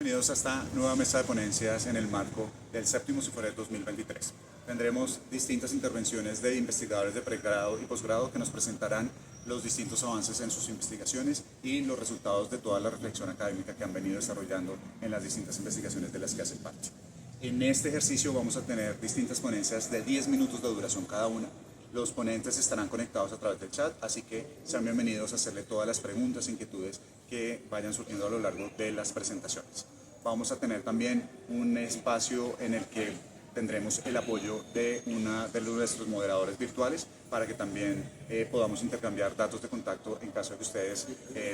Bienvenidos a esta nueva mesa de ponencias en el marco del séptimo Ciforet 2023. Tendremos distintas intervenciones de investigadores de pregrado y posgrado que nos presentarán los distintos avances en sus investigaciones y los resultados de toda la reflexión académica que han venido desarrollando en las distintas investigaciones de las que hacen parte. En este ejercicio vamos a tener distintas ponencias de 10 minutos de duración cada una. Los ponentes estarán conectados a través del chat, así que sean bienvenidos a hacerle todas las preguntas e inquietudes que vayan surgiendo a lo largo de las presentaciones. Vamos a tener también un espacio en el que tendremos el apoyo de uno de nuestros moderadores virtuales para que también podamos intercambiar datos de contacto en caso de que ustedes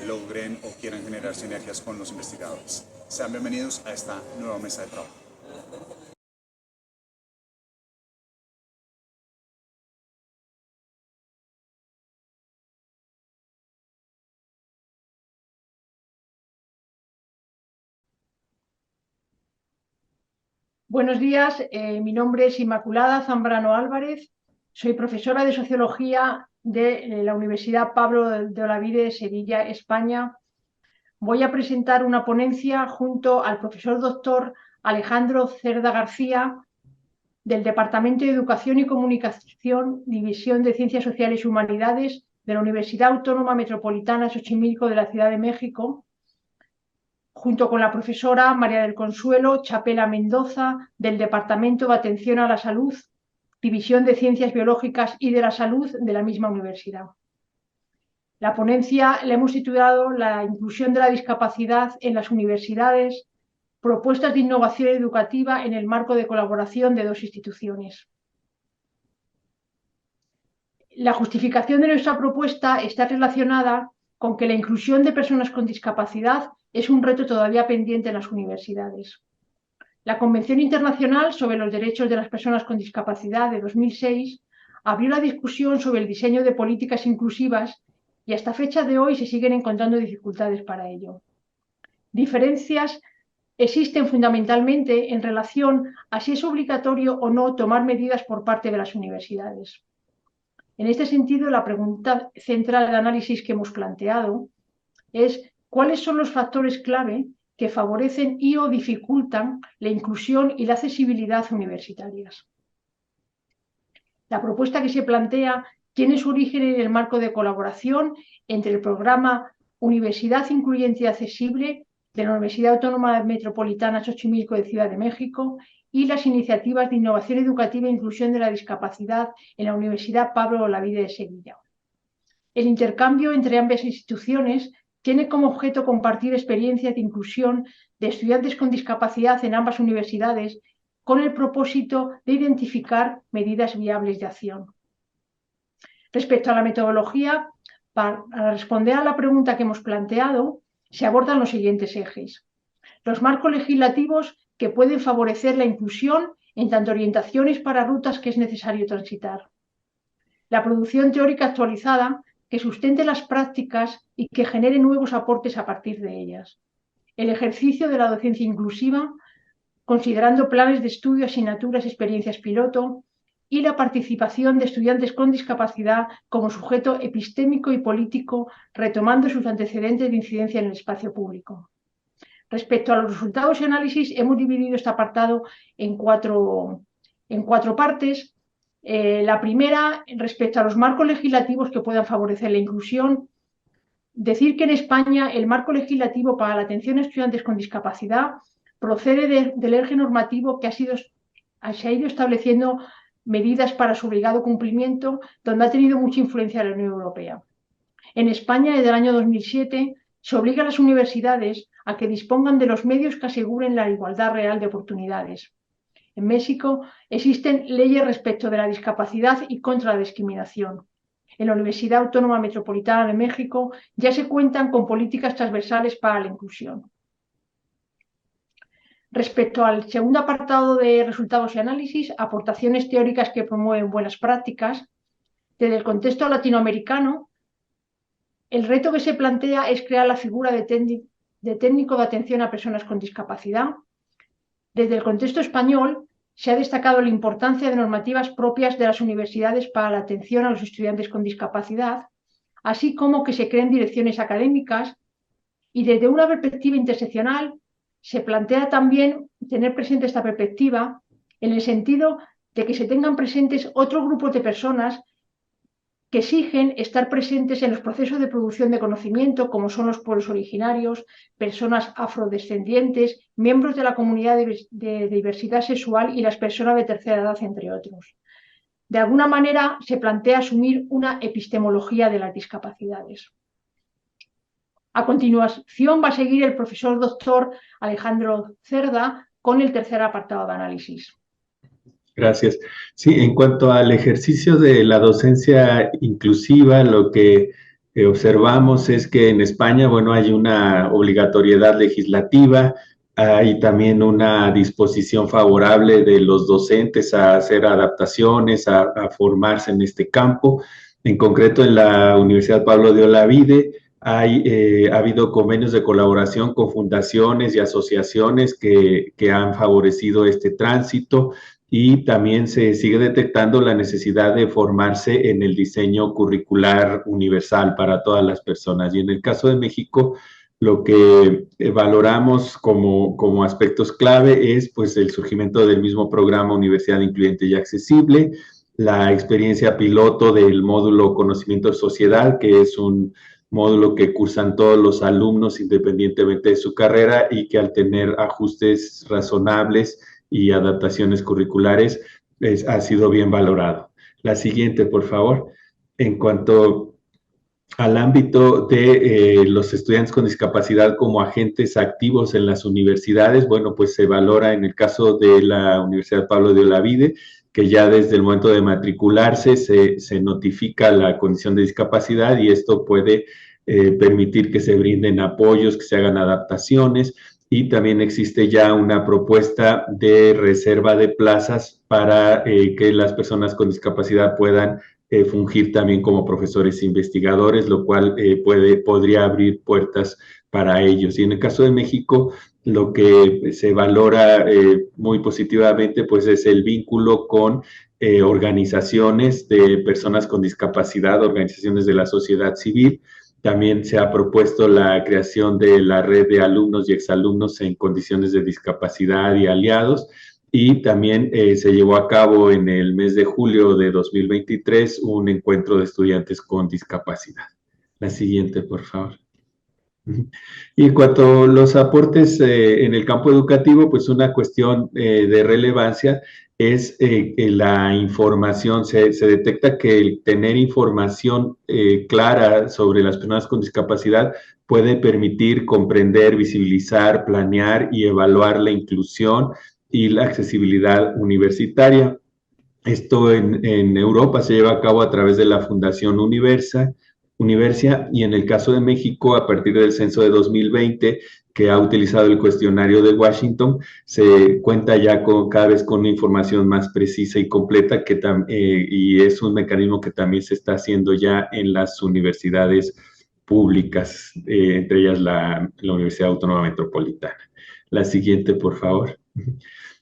logren o quieran generar sinergias con los investigadores. Sean bienvenidos a esta nueva mesa de trabajo. Buenos días, mi nombre es Inmaculada Zambrano Álvarez, soy profesora de Sociología de la Universidad Pablo de Olavide de Sevilla, España. Voy a presentar una ponencia junto al profesor doctor Alejandro Cerda García del Departamento de Educación y Comunicación, División de Ciencias Sociales y Humanidades de la Universidad Autónoma Metropolitana Xochimilco de la Ciudad de México, junto con la profesora María del Consuelo Chapela Mendoza, del Departamento de Atención a la Salud, División de Ciencias Biológicas y de la Salud de la misma universidad. La ponencia la hemos titulado La inclusión de la discapacidad en las universidades, propuestas de innovación educativa en el marco de colaboración de dos instituciones. La justificación de nuestra propuesta está relacionada con que la inclusión de personas con discapacidad es un reto todavía pendiente en las universidades. La Convención Internacional sobre los Derechos de las Personas con Discapacidad de 2006 abrió la discusión sobre el diseño de políticas inclusivas y hasta fecha de hoy se siguen encontrando dificultades para ello. Diferencias existen fundamentalmente en relación a si es obligatorio o no tomar medidas por parte de las universidades. En este sentido, la pregunta central de análisis que hemos planteado es ¿cuáles son los factores clave que favorecen y o dificultan la inclusión y la accesibilidad universitarias? La propuesta que se plantea tiene su origen en el marco de colaboración entre el programa Universidad Incluyente y Accesible de la Universidad Autónoma Metropolitana Xochimilco de Ciudad de México y las iniciativas de innovación educativa e inclusión de la discapacidad en la Universidad Pablo Olavide de Sevilla. El intercambio entre ambas instituciones tiene como objeto compartir experiencias de inclusión de estudiantes con discapacidad en ambas universidades con el propósito de identificar medidas viables de acción. Respecto a la metodología, para responder a la pregunta que hemos planteado, se abordan los siguientes ejes. Los marcos legislativos que pueden favorecer la inclusión en tanto orientaciones para rutas que es necesario transitar. La producción teórica actualizada que sustente las prácticas y que genere nuevos aportes a partir de ellas. El ejercicio de la docencia inclusiva, considerando planes de estudio, asignaturas, experiencias piloto, y la participación de estudiantes con discapacidad como sujeto epistémico y político, retomando sus antecedentes de incidencia en el espacio público. Respecto a los resultados y análisis, hemos dividido este apartado en cuatro partes. La primera, respecto a los marcos legislativos que puedan favorecer la inclusión, decir que en España el marco legislativo para la atención a estudiantes con discapacidad procede del eje normativo que se ha ido estableciendo medidas para su obligado cumplimiento, donde ha tenido mucha influencia la Unión Europea. En España, desde el año 2007, se obliga a las universidades a que dispongan de los medios que aseguren la igualdad real de oportunidades. En México existen leyes respecto de la discapacidad y contra la discriminación. En la Universidad Autónoma Metropolitana de México ya se cuentan con políticas transversales para la inclusión. Respecto al segundo apartado de resultados y análisis, aportaciones teóricas que promueven buenas prácticas, desde el contexto latinoamericano, el reto que se plantea es crear la figura de técnico de atención a personas con discapacidad. Desde el contexto español, se ha destacado la importancia de normativas propias de las universidades para la atención a los estudiantes con discapacidad, así como que se creen direcciones académicas y desde una perspectiva interseccional Se plantea también tener presente esta perspectiva en el sentido de que se tengan presentes otros grupos de personas que exigen estar presentes en los procesos de producción de conocimiento, como son los pueblos originarios, personas afrodescendientes, miembros de la comunidad de diversidad sexual y las personas de tercera edad, entre otros. De alguna manera se plantea asumir una epistemología de las discapacidades. A continuación va a seguir el profesor doctor Alejandro Cerda con el tercer apartado de análisis. Gracias. Sí, en cuanto al ejercicio de la docencia inclusiva, lo que observamos es que en España, bueno, hay una obligatoriedad legislativa, hay también una disposición favorable de los docentes a hacer adaptaciones, a formarse en este campo. En concreto, en la Universidad Pablo de Olavide ha habido convenios de colaboración con fundaciones y asociaciones que han favorecido este tránsito, y también se sigue detectando la necesidad de formarse en el diseño curricular universal para todas las personas. Y en el caso de México, lo que valoramos como aspectos clave es pues el surgimiento del mismo programa Universidad Incluyente y Accesible, la experiencia piloto del módulo Conocimiento de Sociedad, que es un módulo que cursan todos los alumnos independientemente de su carrera y que al tener ajustes razonables y adaptaciones curriculares ha sido bien valorado. La siguiente, por favor. En cuanto al ámbito de los estudiantes con discapacidad como agentes activos en las universidades, bueno, pues se valora en el caso de la Universidad Pablo de Olavide, que ya desde el momento de matricularse se notifica la condición de discapacidad y esto puede permitir que se brinden apoyos, que se hagan adaptaciones, y también existe ya una propuesta de reserva de plazas para que las personas con discapacidad puedan fungir también como profesores e investigadores, lo cual podría abrir puertas para ellos. Y en el caso de México, lo que se valora muy positivamente pues es el vínculo con organizaciones de personas con discapacidad, organizaciones de la sociedad civil. También se ha propuesto la creación de la red de alumnos y exalumnos en condiciones de discapacidad y aliados, y también se llevó a cabo en el mes de julio de 2023 un encuentro de estudiantes con discapacidad. La siguiente, por favor. Y en cuanto a los aportes en el campo educativo, pues una cuestión de relevancia es la información. Se detecta que el tener información clara sobre las personas con discapacidad puede permitir comprender, visibilizar, planear y evaluar la inclusión y la accesibilidad universitaria. Esto en Europa se lleva a cabo a través de la Fundación Universia, y en el caso de México, a partir del censo de 2020, que ha utilizado el cuestionario de Washington, se cuenta ya cada vez con una información más precisa y completa, y es un mecanismo que también se está haciendo ya en las universidades públicas, entre ellas la Universidad Autónoma Metropolitana. La siguiente, por favor.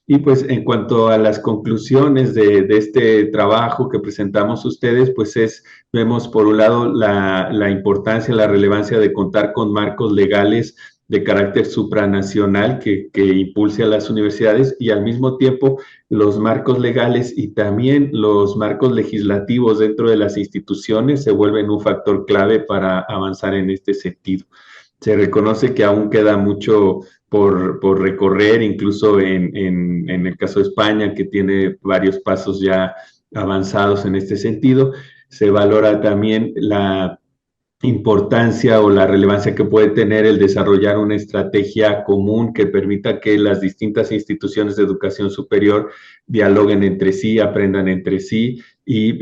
Y pues en cuanto a las conclusiones de este trabajo que presentamos ustedes, pues vemos por un lado la importancia, la relevancia de contar con marcos legales de carácter supranacional que impulse a las universidades, y al mismo tiempo los marcos legales y también los marcos legislativos dentro de las instituciones se vuelven un factor clave para avanzar en este sentido. Se reconoce que aún queda mucho por recorrer, incluso en el caso de España, que tiene varios pasos ya avanzados en este sentido. Se valora también la importancia o la relevancia que puede tener el desarrollar una estrategia común que permita que las distintas instituciones de educación superior dialoguen entre sí, aprendan entre sí y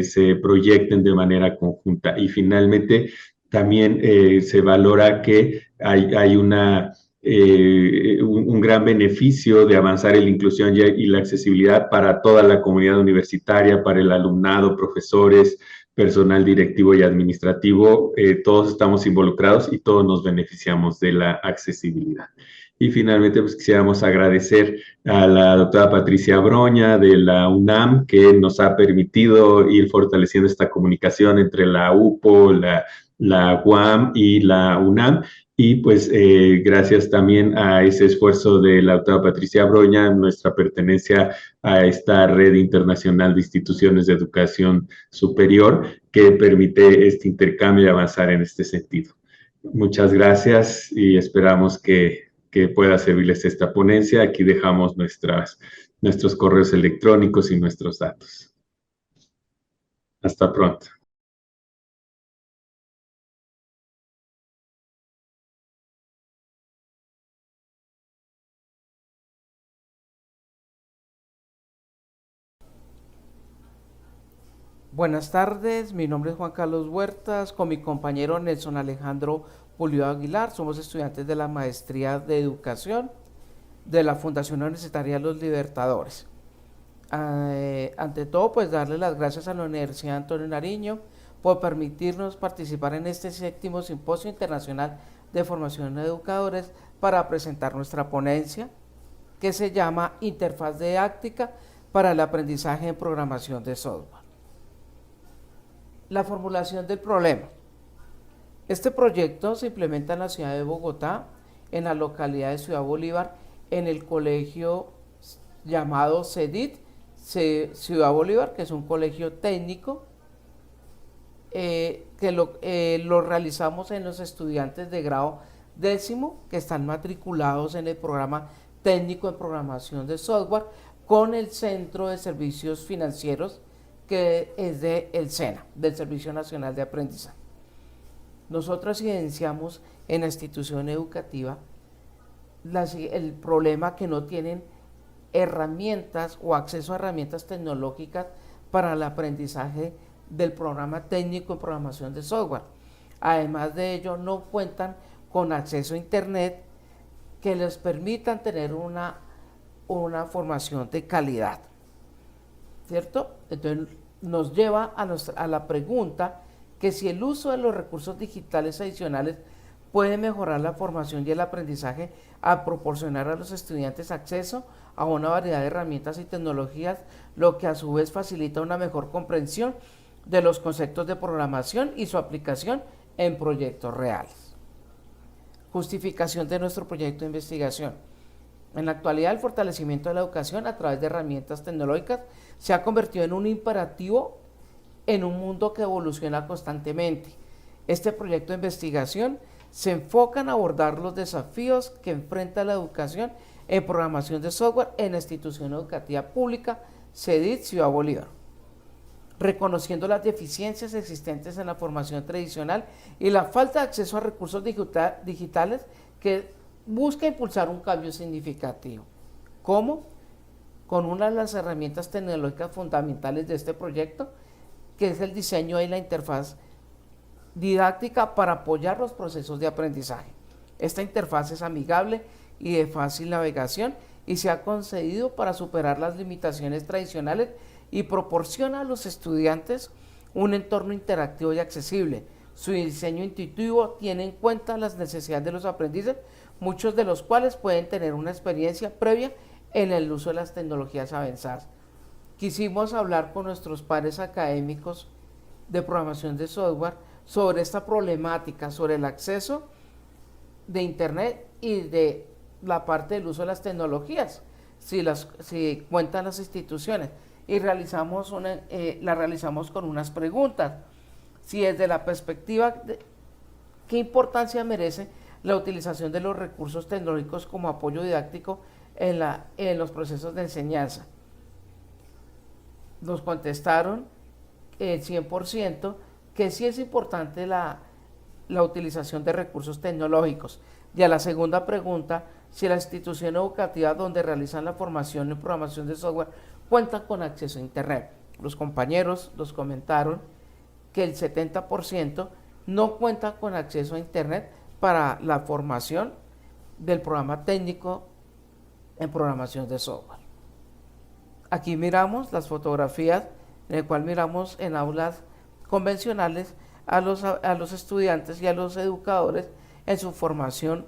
se proyecten de manera conjunta. Y finalmente, también se valora que hay un gran beneficio de avanzar en la inclusión y la accesibilidad para toda la comunidad universitaria, para el alumnado, profesores, personal directivo y administrativo. Todos estamos involucrados y todos nos beneficiamos de la accesibilidad. Y finalmente, pues quisiéramos agradecer a la doctora Patricia Broña de la UNAM, que nos ha permitido ir fortaleciendo esta comunicación entre la UPO, la UAM y la UNAM. Y pues gracias también a ese esfuerzo de la doctora Patricia Broña, nuestra pertenencia a esta red internacional de instituciones de educación superior que permite este intercambio y avanzar en este sentido. Muchas gracias y esperamos que pueda servirles esta ponencia. Aquí dejamos nuestros correos electrónicos y nuestros datos. Hasta pronto. Buenas tardes, mi nombre es Juan Carlos Huertas, con mi compañero Nelson Alejandro Pulido Aguilar, somos estudiantes de la Maestría de Educación de la Fundación Universitaria Los Libertadores. Ante todo, pues darle las gracias a la Universidad Antonio Nariño por permitirnos participar en este 7º Simposio Internacional de Formación de Educadores para presentar nuestra ponencia que se llama Interfaz Didáctica para el Aprendizaje en Programación de Software. La formulación del problema. Este proyecto se implementa en la ciudad de Bogotá, en la localidad de Ciudad Bolívar, en el colegio llamado CEDIT, Ciudad Bolívar, que es un colegio técnico, que lo realizamos en los estudiantes de grado 10º, que están matriculados en el programa técnico en programación de software, con el Centro de Servicios Financieros, que es del SENA, del Servicio Nacional de Aprendizaje. Nosotros evidenciamos en la institución educativa el problema que no tienen herramientas o acceso a herramientas tecnológicas para el aprendizaje del programa técnico en programación de software. Además de ello, no cuentan con acceso a Internet que les permitan tener una formación de calidad, ¿cierto? Entonces nos lleva a la pregunta que si el uso de los recursos digitales adicionales puede mejorar la formación y el aprendizaje al proporcionar a los estudiantes acceso a una variedad de herramientas y tecnologías, lo que a su vez facilita una mejor comprensión de los conceptos de programación y su aplicación en proyectos reales. Justificación de nuestro proyecto de investigación. En la actualidad, el fortalecimiento de la educación a través de herramientas tecnológicas se ha convertido en un imperativo en un mundo que evoluciona constantemente. Este proyecto de investigación se enfoca en abordar los desafíos que enfrenta la educación en programación de software en la institución educativa pública CEDIT Ciudad Bolívar, reconociendo las deficiencias existentes en la formación tradicional y la falta de acceso a recursos digitales que busca impulsar un cambio significativo. ¿Cómo? Con una de las herramientas tecnológicas fundamentales de este proyecto, que es el diseño y la interfaz didáctica para apoyar los procesos de aprendizaje. Esta interfaz es amigable y de fácil navegación y se ha concebido para superar las limitaciones tradicionales y proporciona a los estudiantes un entorno interactivo y accesible. Su diseño intuitivo tiene en cuenta las necesidades de los aprendices, muchos de los cuales pueden tener una experiencia previa en el uso de las tecnologías avanzadas. Quisimos hablar con nuestros pares académicos de programación de software sobre esta problemática, sobre el acceso de Internet y de la parte del uso de las tecnologías, si cuentan las instituciones. Y la realizamos con unas preguntas. Si desde la perspectiva de qué importancia merece la utilización de los recursos tecnológicos como apoyo didáctico en los procesos de enseñanza. Nos contestaron el 100% que sí es importante la utilización de recursos tecnológicos. Y a la segunda pregunta, si la institución educativa donde realizan la formación en programación de software cuentan con acceso a Internet. Los compañeros nos comentaron que el 70% no cuenta con acceso a Internet para la formación del programa técnico en programación de software. Aquí miramos las fotografías en el cual miramos en aulas convencionales a los estudiantes y a los educadores en su formación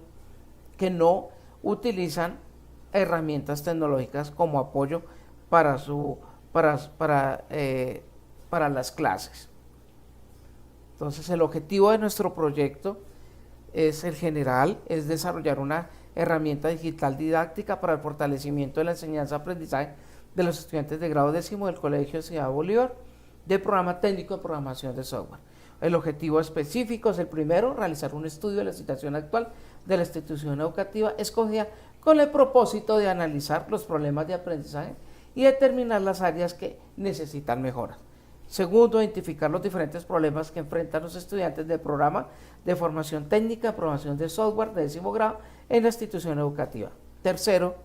que no utilizan herramientas tecnológicas como apoyo para, para, las clases. Entonces, el objetivo de nuestro proyecto es el general, es desarrollar una herramienta digital didáctica para el fortalecimiento de la enseñanza-aprendizaje de los estudiantes de grado décimo del Colegio Ciudad Bolívar del programa técnico de programación de software. El objetivo específico es el primero, realizar un estudio de la situación actual de la institución educativa escogida con el propósito de analizar los problemas de aprendizaje y determinar las áreas que necesitan mejoras. Segundo, identificar los diferentes problemas que enfrentan los estudiantes del programa de formación técnica, programación de software de décimo grado en la institución educativa. Tercero,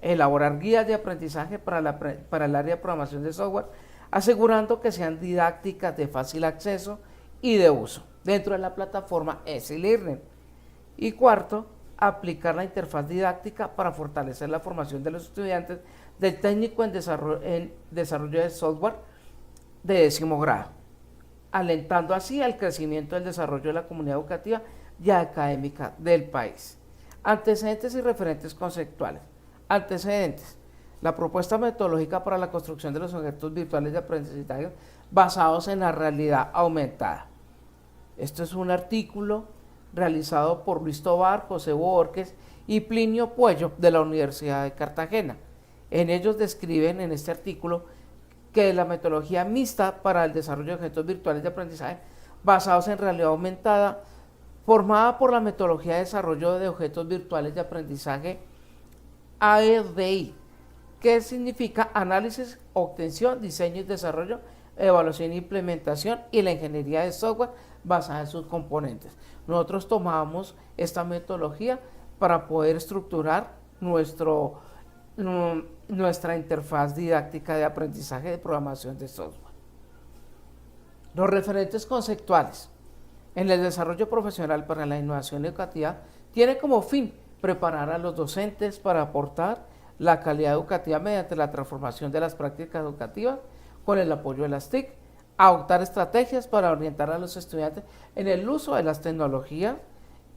elaborar guías de aprendizaje para el área de programación de software, asegurando que sean didácticas de fácil acceso y de uso dentro de la plataforma EasyLearning. Y cuarto, aplicar la interfaz didáctica para fortalecer la formación de los estudiantes del técnico en desarrollo de software de décimo grado, alentando así al crecimiento del desarrollo de la comunidad educativa y académica del país. Antecedentes y referentes conceptuales. Antecedentes. La propuesta metodológica para la construcción de los objetos virtuales de aprendizaje basados en la realidad aumentada. Esto es un artículo realizado por Luis Tobar, José Borges y Plinio Puello de la Universidad de Cartagena. En ellos describen en este artículo que la metodología mixta para el desarrollo de objetos virtuales de aprendizaje basados en realidad aumentada, formada por la metodología de desarrollo de objetos virtuales de aprendizaje AEDI, que significa análisis, obtención, diseño y desarrollo, evaluación e implementación y la ingeniería de software basada en sus componentes. Nosotros tomamos esta metodología para poder estructurar nuestra interfaz didáctica de aprendizaje de programación de software. Los referentes conceptuales en el desarrollo profesional para la innovación educativa tiene como fin preparar a los docentes para aportar la calidad educativa mediante la transformación de las prácticas educativas con el apoyo de las TIC, adoptar estrategias para orientar a los estudiantes en el uso de las tecnologías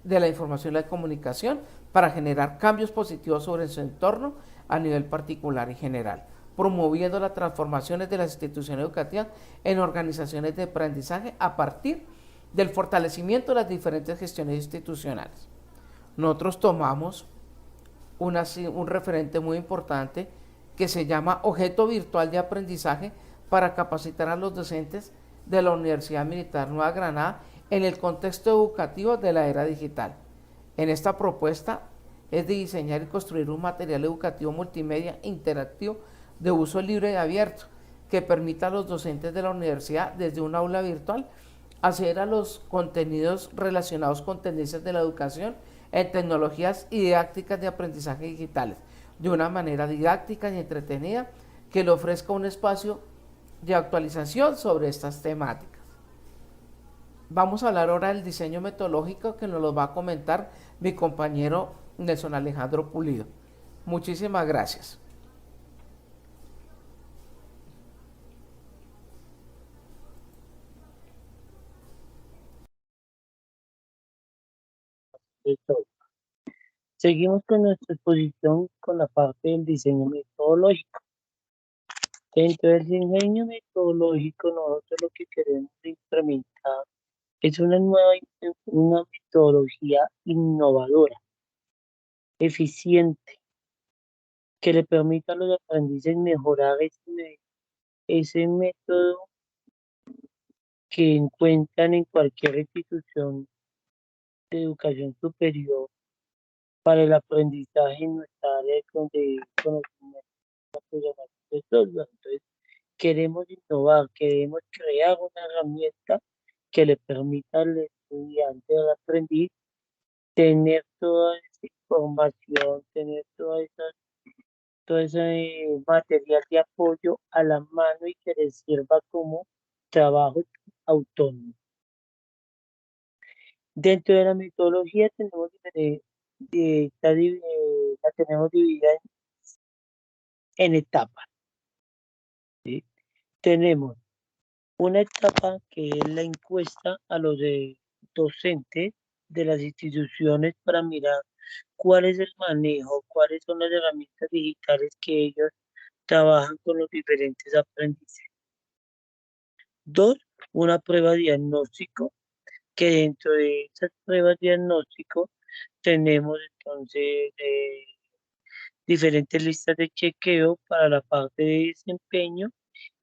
de la información y la comunicación para generar cambios positivos sobre su entorno a nivel particular y general, promoviendo las transformaciones de las instituciones educativas en organizaciones de aprendizaje a partir del fortalecimiento de las diferentes gestiones institucionales. Nosotros tomamos un referente muy importante que se llama Objeto Virtual de Aprendizaje para capacitar a los docentes de la Universidad Militar Nueva Granada en el contexto educativo de la era digital. En esta propuesta es de diseñar y construir un material educativo multimedia interactivo de uso libre y abierto que permita a los docentes de la universidad desde un aula virtual acceder a los contenidos relacionados con tendencias de la educación en tecnologías y didácticas de aprendizaje digitales de una manera didáctica y entretenida que le ofrezca un espacio de actualización sobre estas temáticas. Vamos a hablar ahora del diseño metodológico que nos lo va a comentar mi compañero Nelson Alejandro Pulido. Muchísimas gracias. Listo. Seguimos con nuestra exposición con la parte del diseño metodológico. Dentro del diseño metodológico, nosotros lo que queremos implementar es una metodología innovadora, eficiente, que le permita a los aprendices mejorar ese método que encuentran en cualquier institución de educación superior para el aprendizaje en nuestra área de conocimiento de software. Entonces, queremos innovar, queremos crear una herramienta que le permita al estudiante, al aprendiz, tener toda esa información, tener todo ese material de apoyo a la mano y que les sirva como trabajo autónomo. Dentro de la metodología tenemos la tenemos dividida en etapas. ¿Sí? Tenemos una etapa que es la encuesta a los docentes de las instituciones para mirar cuál es el manejo, cuáles son las herramientas digitales que ellos trabajan con los diferentes aprendices. 2, una prueba diagnóstico, que dentro de esas pruebas diagnóstico tenemos entonces diferentes listas de chequeo para la parte de desempeño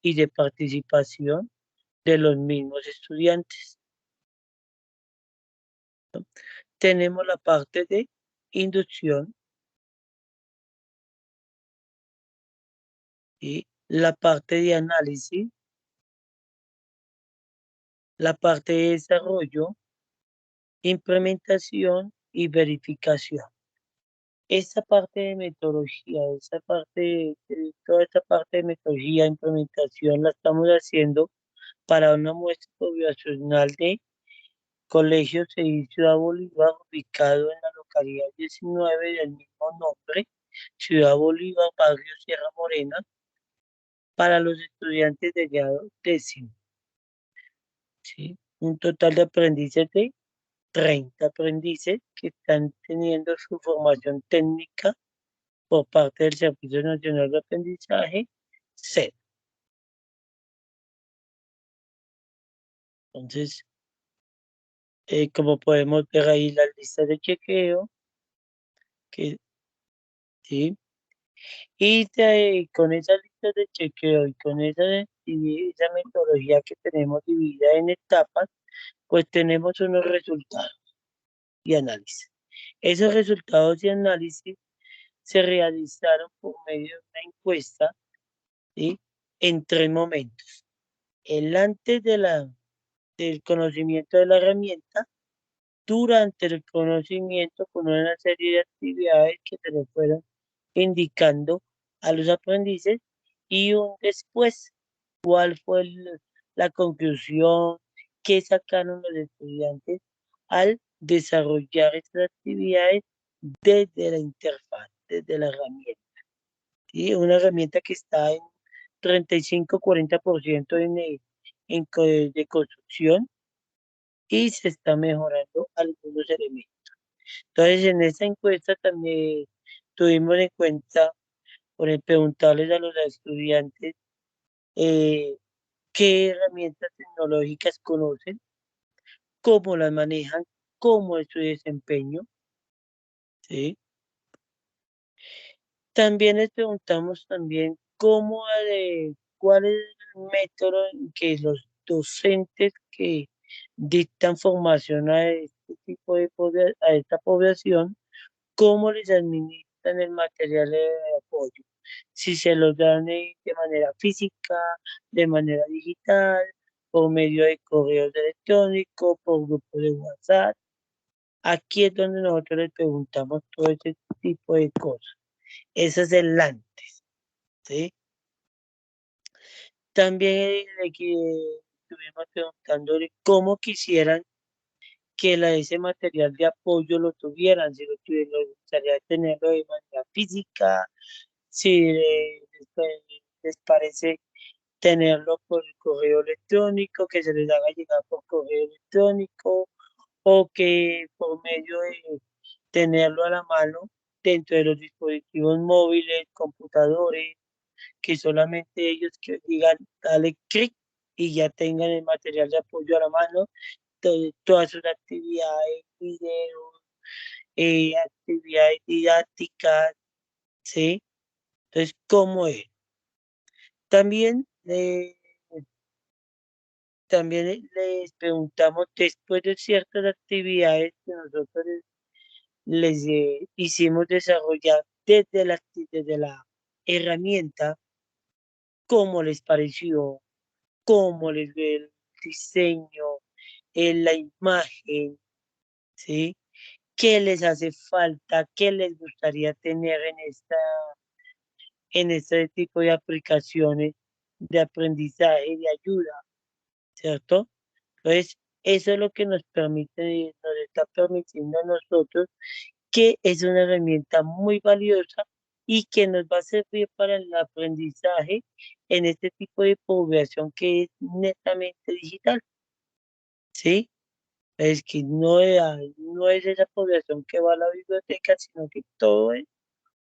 y de participación de los mismos estudiantes. Tenemos la parte de inducción y la parte de análisis, la parte de desarrollo, implementación y verificación. Esta parte de metodología, toda esta parte de metodología, implementación, la estamos haciendo para una muestra poblacional de Colegio de Ciudad Bolívar, ubicado en la localidad 19 del mismo nombre, Ciudad Bolívar, barrio Sierra Morena, para los estudiantes de grado décimo. ¿Sí? Un total de aprendices de 30 aprendices que están teniendo su formación técnica por parte del Servicio Nacional de Aprendizaje, SED. Entonces, como podemos ver ahí la lista de chequeo, que, ¿sí? Y con esa lista de chequeo y esa metodología que tenemos dividida en etapas, pues tenemos unos resultados y análisis. Esos resultados y análisis se realizaron por medio de una encuesta, ¿sí? En 3 momentos. El antes del conocimiento de la herramienta, durante el conocimiento con una serie de actividades que se le fueron indicando a los aprendices y un después, cuál fue la conclusión que sacaron los estudiantes al desarrollar estas actividades desde la interfaz, desde la herramienta. ¿Sí? Una herramienta que está en 35-40% de construcción y se está mejorando algunos elementos. Entonces, en esa encuesta también tuvimos en cuenta, por preguntarles a los estudiantes qué herramientas tecnológicas conocen, cómo las manejan, cómo es su desempeño, ¿sí? También les preguntamos también cuál es el método en que los docentes que dictan formación a este tipo a esta población, cómo les administran el material de apoyo. Si se los dan de manera física, de manera digital, por medio de correos electrónicos, por grupos de WhatsApp. Aquí es donde nosotros les preguntamos todo ese tipo de cosas. Ese es el antes, ¿sí? También estuvimos preguntándole cómo quisieran que ese material de apoyo lo tuvieran, si les gustaría tenerlo de manera física, si les parece tenerlo por el correo electrónico, que se les haga llegar por correo electrónico, o que por medio de tenerlo a la mano dentro de los dispositivos móviles, computadores, que solamente ellos que digan, dale clic y ya tengan el material de apoyo a la mano, todas sus actividades, videos, actividades didácticas, ¿sí? Entonces, ¿cómo es? También, también les preguntamos, después de ciertas actividades que nosotros les hicimos desarrollar desde la herramienta, cómo les pareció, cómo les ve el diseño, la imagen, ¿sí? ¿Qué les hace falta? ¿Qué les gustaría tener en este tipo de aplicaciones de aprendizaje, de ayuda, ¿cierto? Entonces, eso es lo que nos está permitiendo a nosotros, que es una herramienta muy valiosa y que nos va a servir para el aprendizaje en este tipo de población que es netamente digital, ¿sí? Es que no es esa población que va a la biblioteca, sino que todo es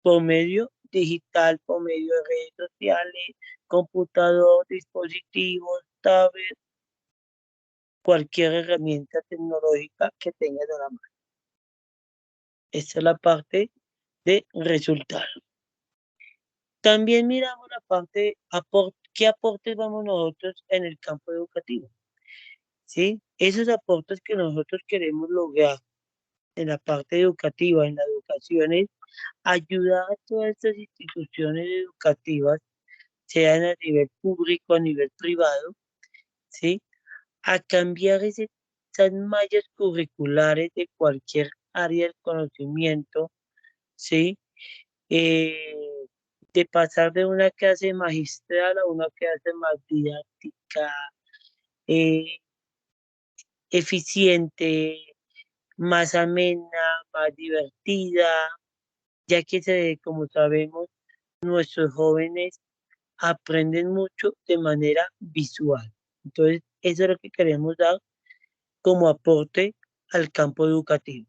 por medio digital, por medio de redes sociales, computador, dispositivos, tablet. cualquier herramienta tecnológica que tengas a la mano. Esta es la parte de resultado. También miramos la parte de qué aportes vamos nosotros en el campo educativo. ¿Sí? Esos aportes que nosotros queremos lograr en la parte educativa, en la educación, es ayudar a todas estas instituciones educativas, sean a nivel público, a nivel privado, ¿sí? A cambiar esas mallas curriculares de cualquier área del conocimiento, ¿sí? Eh, de pasar de una clase magistral a una clase más didáctica, eh, eficiente, más amena, más divertida, ya que como sabemos, nuestros jóvenes aprenden mucho de manera visual. Entonces, eso es lo que queremos dar como aporte al campo educativo.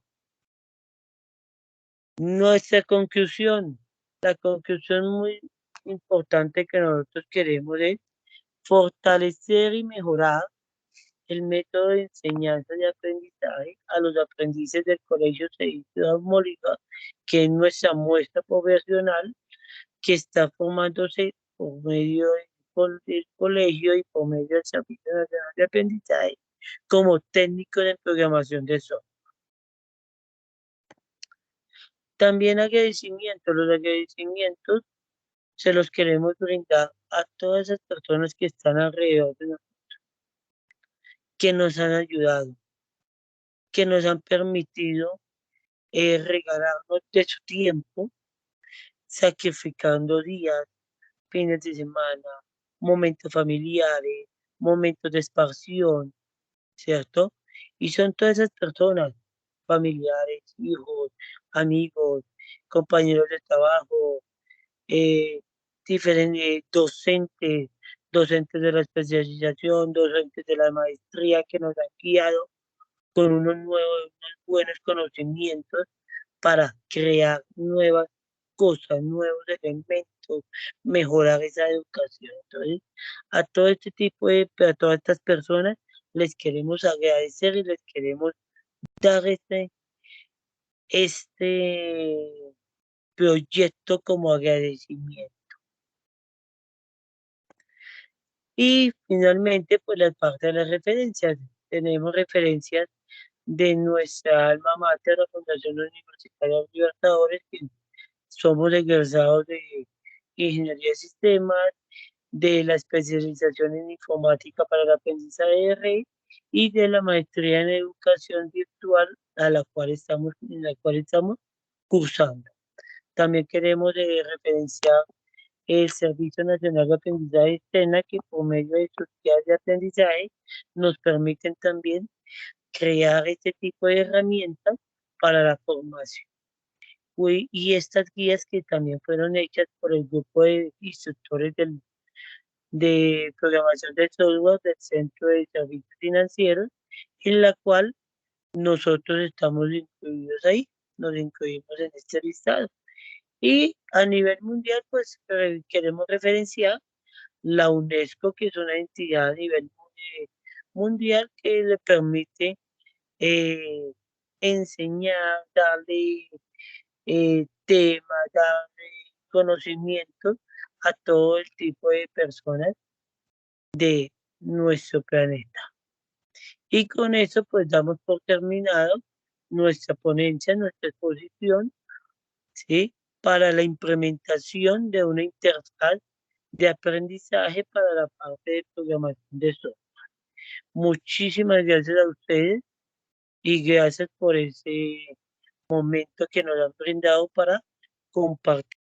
Nuestra conclusión, la conclusión muy importante que nosotros queremos es fortalecer y mejorar el método de enseñanza y aprendizaje a los aprendices del Colegio Ciudad Bolívar, que es nuestra muestra profesional que está formándose por medio del colegio y por medio del Servicio Nacional de Aprendizaje como técnico de programación de software. También agradecimientos, los agradecimientos se los queremos brindar a todas esas personas que están alrededor de nosotros, que nos han ayudado, que nos han permitido regalarnos de su tiempo, sacrificando días, fines de semana, momentos familiares, momentos de expansión, ¿cierto? Y son todas esas personas, familiares, hijos, amigos, compañeros de trabajo, eh, diferentes docentes, docentes de la especialización, docentes de la maestría que nos han guiado con unos buenos conocimientos para crear nuevas cosas, nuevos elementos, mejorar esa educación. Entonces, a todo este a todas estas personas les queremos agradecer y les queremos dar este proyecto como agradecimiento. Y finalmente, pues la parte de las referencias. Tenemos referencias de nuestra alma mater, la Fundación Universitaria Libertadores, que somos egresados de Ingeniería de Sistemas, de la especialización en informática para el aprendizaje de red y de la maestría en educación virtual en la cual estamos cursando. También queremos referenciar el Servicio Nacional de Aprendizaje Externa, que por medio de sus guías de aprendizaje nos permiten también crear este tipo de herramientas para la formación. Y estas guías que también fueron hechas por el grupo de instructores de programación de software del Centro de Servicios Financieros, en la cual nosotros estamos incluidos ahí, nos incluimos en este listado. Y a nivel mundial, pues queremos referenciar la UNESCO, que es una entidad a nivel mundial que le permite eh, enseñar, darle temas, darle conocimientos a todo el tipo de personas de nuestro planeta. Y con eso pues damos por terminado nuestra ponencia, nuestra exposición, ¿sí? Para la implementación de una interfaz de aprendizaje para la parte de programación de software. Muchísimas gracias a ustedes y gracias por ese momento que nos han brindado para compartir.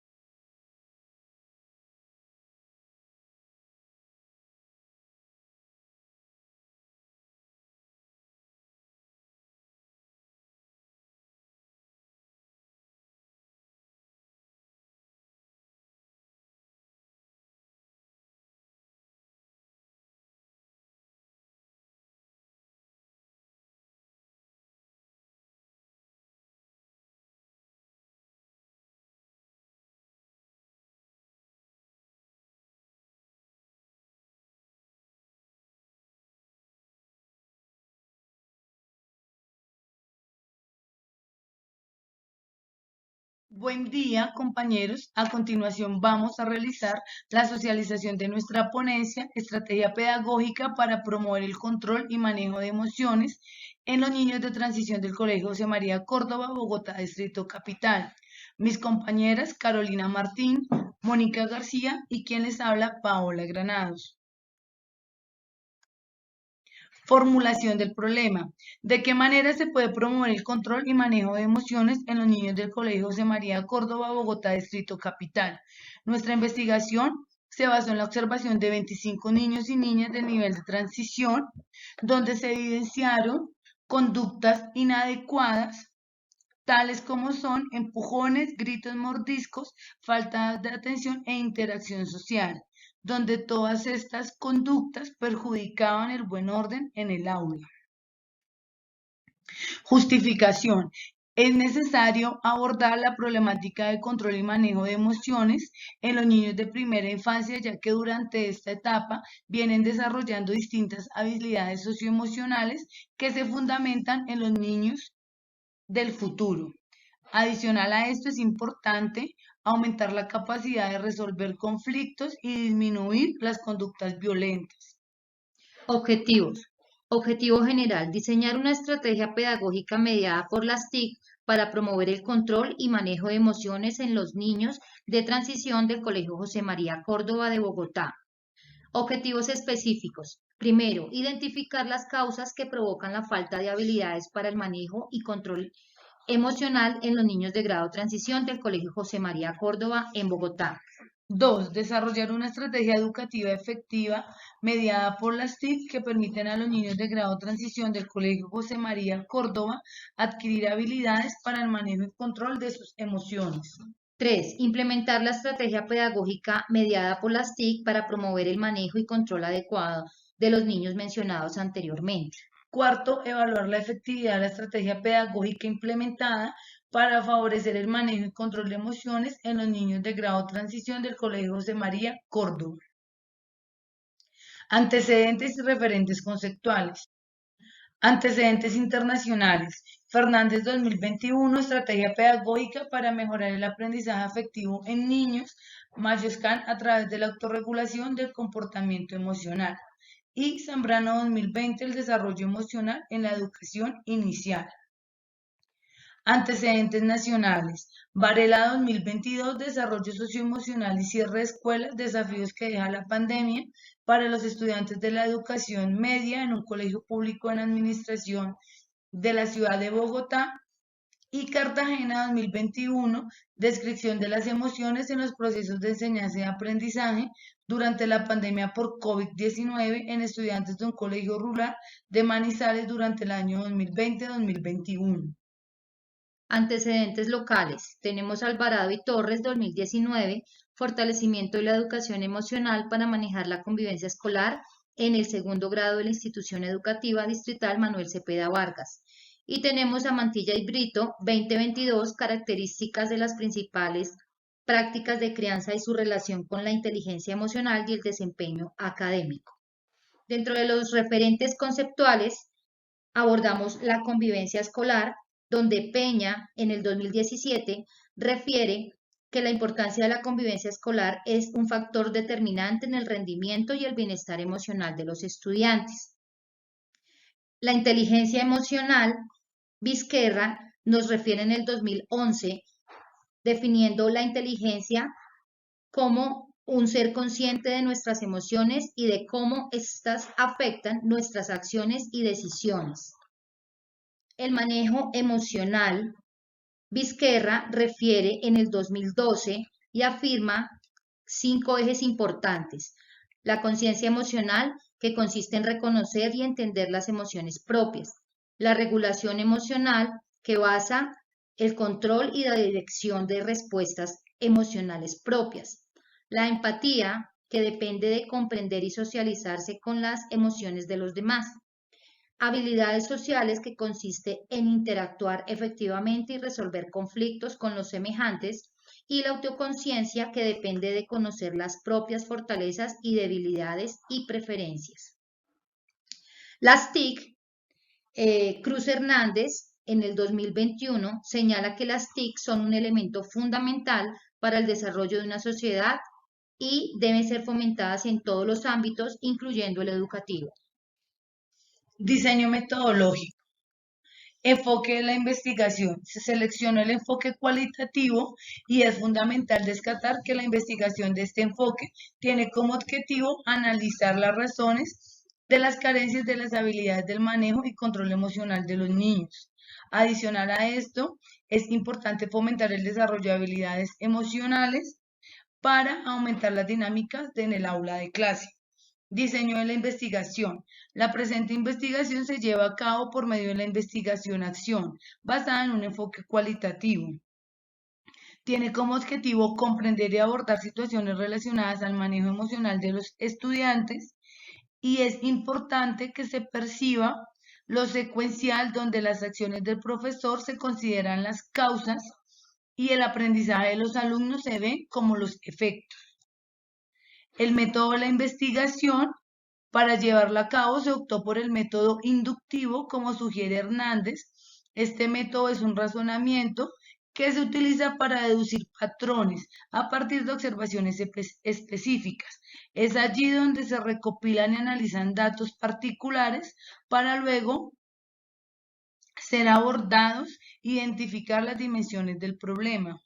Buen día, compañeros. A continuación vamos a realizar la socialización de nuestra ponencia, Estrategia Pedagógica para promover el control y manejo de emociones en los niños de transición del Colegio José María Córdoba, Bogotá, Distrito Capital. Mis compañeras Carolina Martín, Mónica García y quien les habla, Paola Granados. Formulación del problema. ¿De qué manera se puede promover el control y manejo de emociones en los niños del Colegio José María Córdoba, Bogotá, Distrito Capital? Nuestra investigación se basó en la observación de 25 niños y niñas de nivel de transición, donde se evidenciaron conductas inadecuadas, tales como son empujones, gritos, mordiscos, falta de atención e interacción social, donde todas estas conductas perjudicaban el buen orden en el aula. Justificación. Es necesario abordar la problemática de control y manejo de emociones en los niños de primera infancia, ya que durante esta etapa vienen desarrollando distintas habilidades socioemocionales que se fundamentan en los niños del futuro. Adicional a esto, es importante aumentar la capacidad de resolver conflictos y disminuir las conductas violentas. Objetivos. Objetivo general, diseñar una estrategia pedagógica mediada por las TIC para promover el control y manejo de emociones en los niños de transición del Colegio José María Córdoba de Bogotá. Objetivos específicos. Primero, identificar las causas que provocan la falta de habilidades para el manejo y control emocional en los niños de grado transición del Colegio José María Córdoba en Bogotá. 2. Desarrollar una estrategia educativa efectiva mediada por las TIC que permiten a los niños de grado transición del Colegio José María Córdoba adquirir habilidades para el manejo y control de sus emociones. 3. Implementar la estrategia pedagógica mediada por las TIC para promover el manejo y control adecuado de los niños mencionados anteriormente. 4. Evaluar la efectividad de la estrategia pedagógica implementada para favorecer el manejo y control de emociones en los niños de grado transición del Colegio José María Córdoba. Antecedentes y referentes conceptuales. Antecedentes internacionales. Fernández 2021, Estrategia Pedagógica para mejorar el aprendizaje afectivo en niños, Mayoscan a través de la autorregulación del comportamiento emocional. Y Zambrano 2020, el desarrollo emocional en la educación inicial. Antecedentes nacionales. Varela 2022, desarrollo socioemocional y cierre de escuelas, desafíos que deja la pandemia para los estudiantes de la educación media en un colegio público en administración de la ciudad de Bogotá. Y Cartagena 2021, descripción de las emociones en los procesos de enseñanza y aprendizaje durante la pandemia por COVID-19 en estudiantes de un colegio rural de Manizales durante el año 2020-2021. Antecedentes locales. Tenemos Alvarado y Torres 2019, fortalecimiento de la educación emocional para manejar la convivencia escolar en el segundo grado de la institución educativa distrital Manuel Cepeda Vargas. Y tenemos a Mantilla y Brito 2022, características de las principales prácticas de crianza y su relación con la inteligencia emocional y el desempeño académico. Dentro de los referentes conceptuales abordamos la convivencia escolar, donde Peña en el 2017 refiere que la importancia de la convivencia escolar es un factor determinante en el rendimiento y el bienestar emocional de los estudiantes. La inteligencia emocional, Vizquerra nos refiere en el 2011 definiendo la inteligencia como un ser consciente de nuestras emociones y de cómo éstas afectan nuestras acciones y decisiones. El manejo emocional, Vizquerra refiere en el 2012 y afirma 5 ejes importantes. La conciencia emocional, que consiste en reconocer y entender las emociones propias. La regulación emocional, que basa el control y la dirección de respuestas emocionales propias. La empatía, que depende de comprender y socializarse con las emociones de los demás. Habilidades sociales, que consiste en interactuar efectivamente y resolver conflictos con los semejantes, y la autoconciencia, que depende de conocer las propias fortalezas y debilidades y preferencias. Las TIC, Cruz Hernández en el 2021 señala que las TIC son un elemento fundamental para el desarrollo de una sociedad y deben ser fomentadas en todos los ámbitos, incluyendo el educativo. Diseño metodológico. Enfoque de la investigación. Se selecciona el enfoque cualitativo y es fundamental destacar que la investigación de este enfoque tiene como objetivo analizar las razones de las carencias de las habilidades del manejo y control emocional de los niños. Adicional a esto, es importante fomentar el desarrollo de habilidades emocionales para aumentar las dinámicas en el aula de clase. Diseño de la investigación. La presente investigación se lleva a cabo por medio de la investigación-acción, basada en un enfoque cualitativo. Tiene como objetivo comprender y abordar situaciones relacionadas al manejo emocional de los estudiantes y es importante que se perciba lo secuencial donde las acciones del profesor se consideran las causas y el aprendizaje de los alumnos se ve como los efectos. El método de la investigación, para llevarla a cabo, se optó por el método inductivo, como sugiere Hernández. Este método es un razonamiento que se utiliza para deducir patrones a partir de observaciones específicas. Es allí donde se recopilan y analizan datos particulares para luego ser abordados e identificar las dimensiones del problema.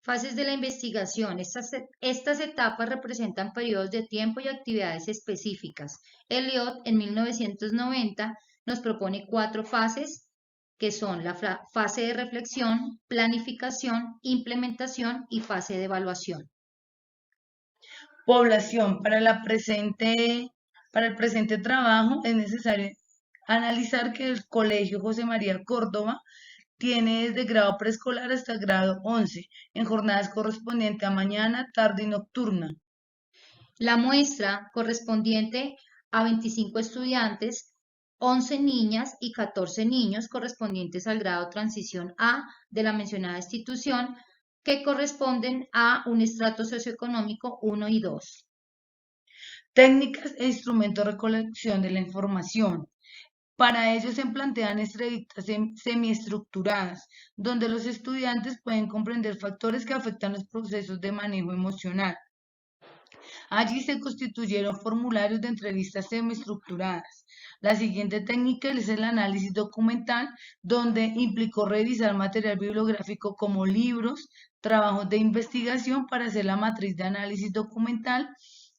Fases de la investigación. Estas etapas representan periodos de tiempo y actividades específicas. Elliot, en 1990, nos propone 4 fases, que son la fase de reflexión, planificación, implementación y fase de evaluación. Población. Para el presente trabajo es necesario analizar que el Colegio José María Córdoba tiene desde grado preescolar hasta grado 11, en jornadas correspondientes a mañana, tarde y nocturna. La muestra correspondiente a 25 estudiantes, 11 niñas y 14 niños correspondientes al grado Transición A de la mencionada institución, que corresponden a un estrato socioeconómico 1 y 2. Técnicas e instrumentos de recolección de la información. Para ello se plantean entrevistas semiestructuradas, donde los estudiantes pueden comprender factores que afectan los procesos de manejo emocional. Allí se constituyeron formularios de entrevistas semiestructuradas. La siguiente técnica es el análisis documental, donde implicó revisar material bibliográfico como libros, trabajos de investigación para hacer la matriz de análisis documental.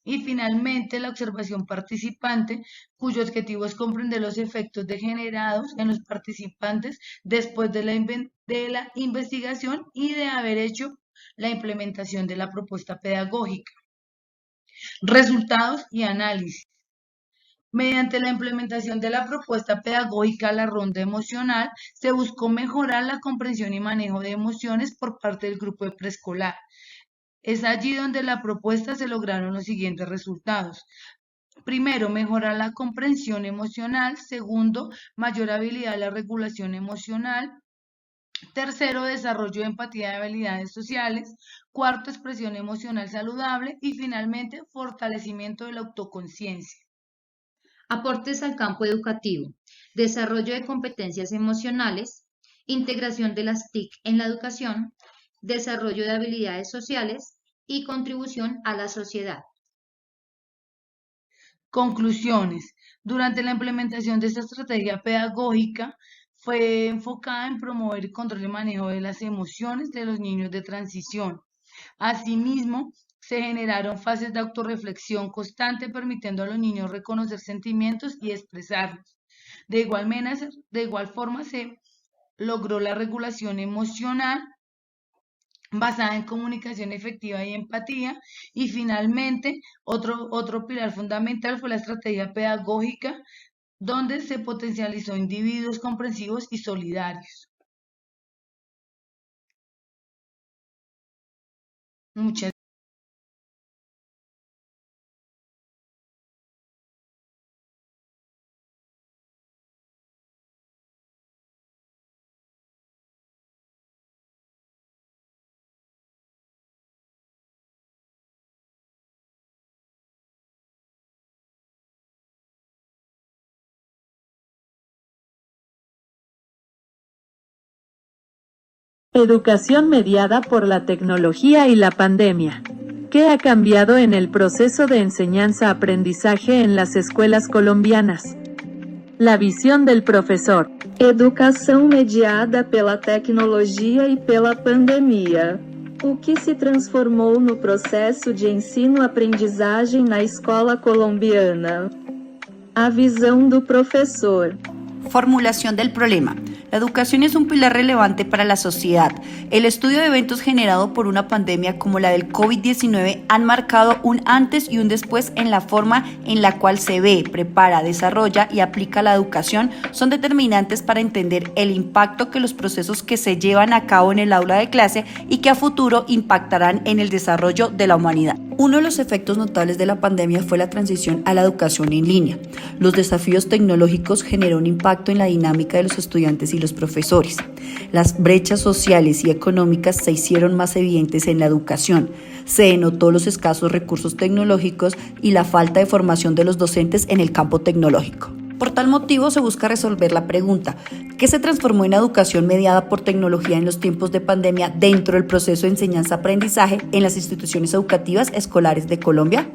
Y finalmente, la observación participante, cuyo objetivo es comprender los efectos degenerados en los participantes después de la investigación y de haber hecho la implementación de la propuesta pedagógica. Resultados y análisis. Mediante la implementación de la propuesta pedagógica La Ronda Emocional, se buscó mejorar la comprensión y manejo de emociones por parte del grupo de preescolar. Es allí donde la propuesta se lograron los siguientes resultados. Primero, mejorar la comprensión emocional. Segundo, mayor habilidad de la regulación emocional. Tercero, desarrollo de empatía y habilidades sociales. Cuarto, expresión emocional saludable. Y finalmente, fortalecimiento de la autoconciencia. Aportes al campo educativo. Desarrollo de competencias emocionales. Integración de las TIC en la educación. Desarrollo de habilidades sociales y contribución a la sociedad. Conclusiones. Durante la implementación de esta estrategia pedagógica, fue enfocada en promover el control y manejo de las emociones de los niños de transición. Asimismo, se generaron fases de autorreflexión constante, permitiendo a los niños reconocer sentimientos y expresarlos. De igual forma, se logró la regulación emocional basada en comunicación efectiva y empatía. Y finalmente, otro pilar fundamental fue la estrategia pedagógica, donde se potencializó individuos comprensivos y solidarios. Muchas Educación mediada por la tecnología y la pandemia. ¿Qué ha cambiado en el proceso de enseñanza-aprendizaje en las escuelas colombianas? La visión del profesor. Educação mediada pela tecnologia e pela pandemia. O que se transformou no processo de ensino-aprendizagem na escola colombiana? A visão do professor. Formulación del problema. La educación es un pilar relevante para la sociedad. El estudio de eventos generado por una pandemia como la del COVID-19 han marcado un antes y un después en la forma en la cual se ve, prepara, desarrolla y aplica la educación. Son determinantes para entender el impacto que los procesos que se llevan a cabo en el aula de clase y que a futuro impactarán en el desarrollo de la humanidad. Uno de los efectos notables de la pandemia fue la transición a la educación en línea. Los desafíos tecnológicos generó un impacto en la dinámica de los estudiantes y los profesores. Las brechas sociales y económicas se hicieron más evidentes en la educación. Se denotó los escasos recursos tecnológicos y la falta de formación de los docentes en el campo tecnológico. Por tal motivo se busca resolver la pregunta: ¿qué se transformó en educación mediada por tecnología en los tiempos de pandemia dentro del proceso de enseñanza-aprendizaje en las instituciones educativas escolares de Colombia?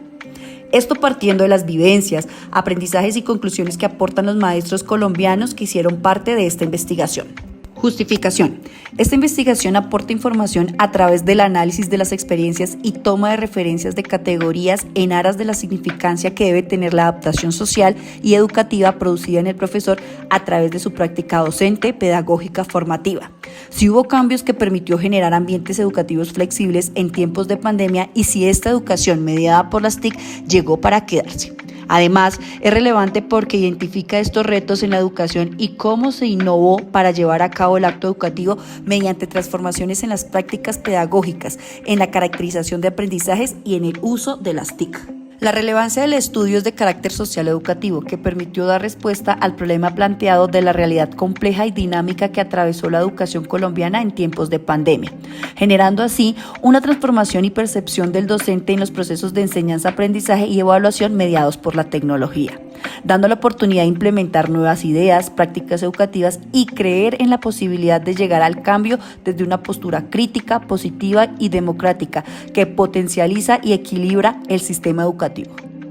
Esto partiendo de las vivencias, aprendizajes y conclusiones que aportan los maestros colombianos que hicieron parte de esta investigación. Justificación. Esta investigación aporta información a través del análisis de las experiencias y toma de referencias de categorías en aras de la significancia que debe tener la adaptación social y educativa producida en el profesor a través de su práctica docente, pedagógica, formativa. Si hubo cambios que permitió generar ambientes educativos flexibles en tiempos de pandemia y si esta educación mediada por las TIC llegó para quedarse. Además, es relevante porque identifica estos retos en la educación y cómo se innovó para llevar a cabo el acto educativo mediante transformaciones en las prácticas pedagógicas, en la caracterización de aprendizajes y en el uso de las TIC. La relevancia del estudio es de carácter social educativo, que permitió dar respuesta al problema planteado de la realidad compleja y dinámica que atravesó la educación colombiana en tiempos de pandemia, generando así una transformación y percepción del docente en los procesos de enseñanza, aprendizaje y evaluación mediados por la tecnología, dando la oportunidad de implementar nuevas ideas, prácticas educativas y creer en la posibilidad de llegar al cambio desde una postura crítica, positiva y democrática que potencializa y equilibra el sistema educativo.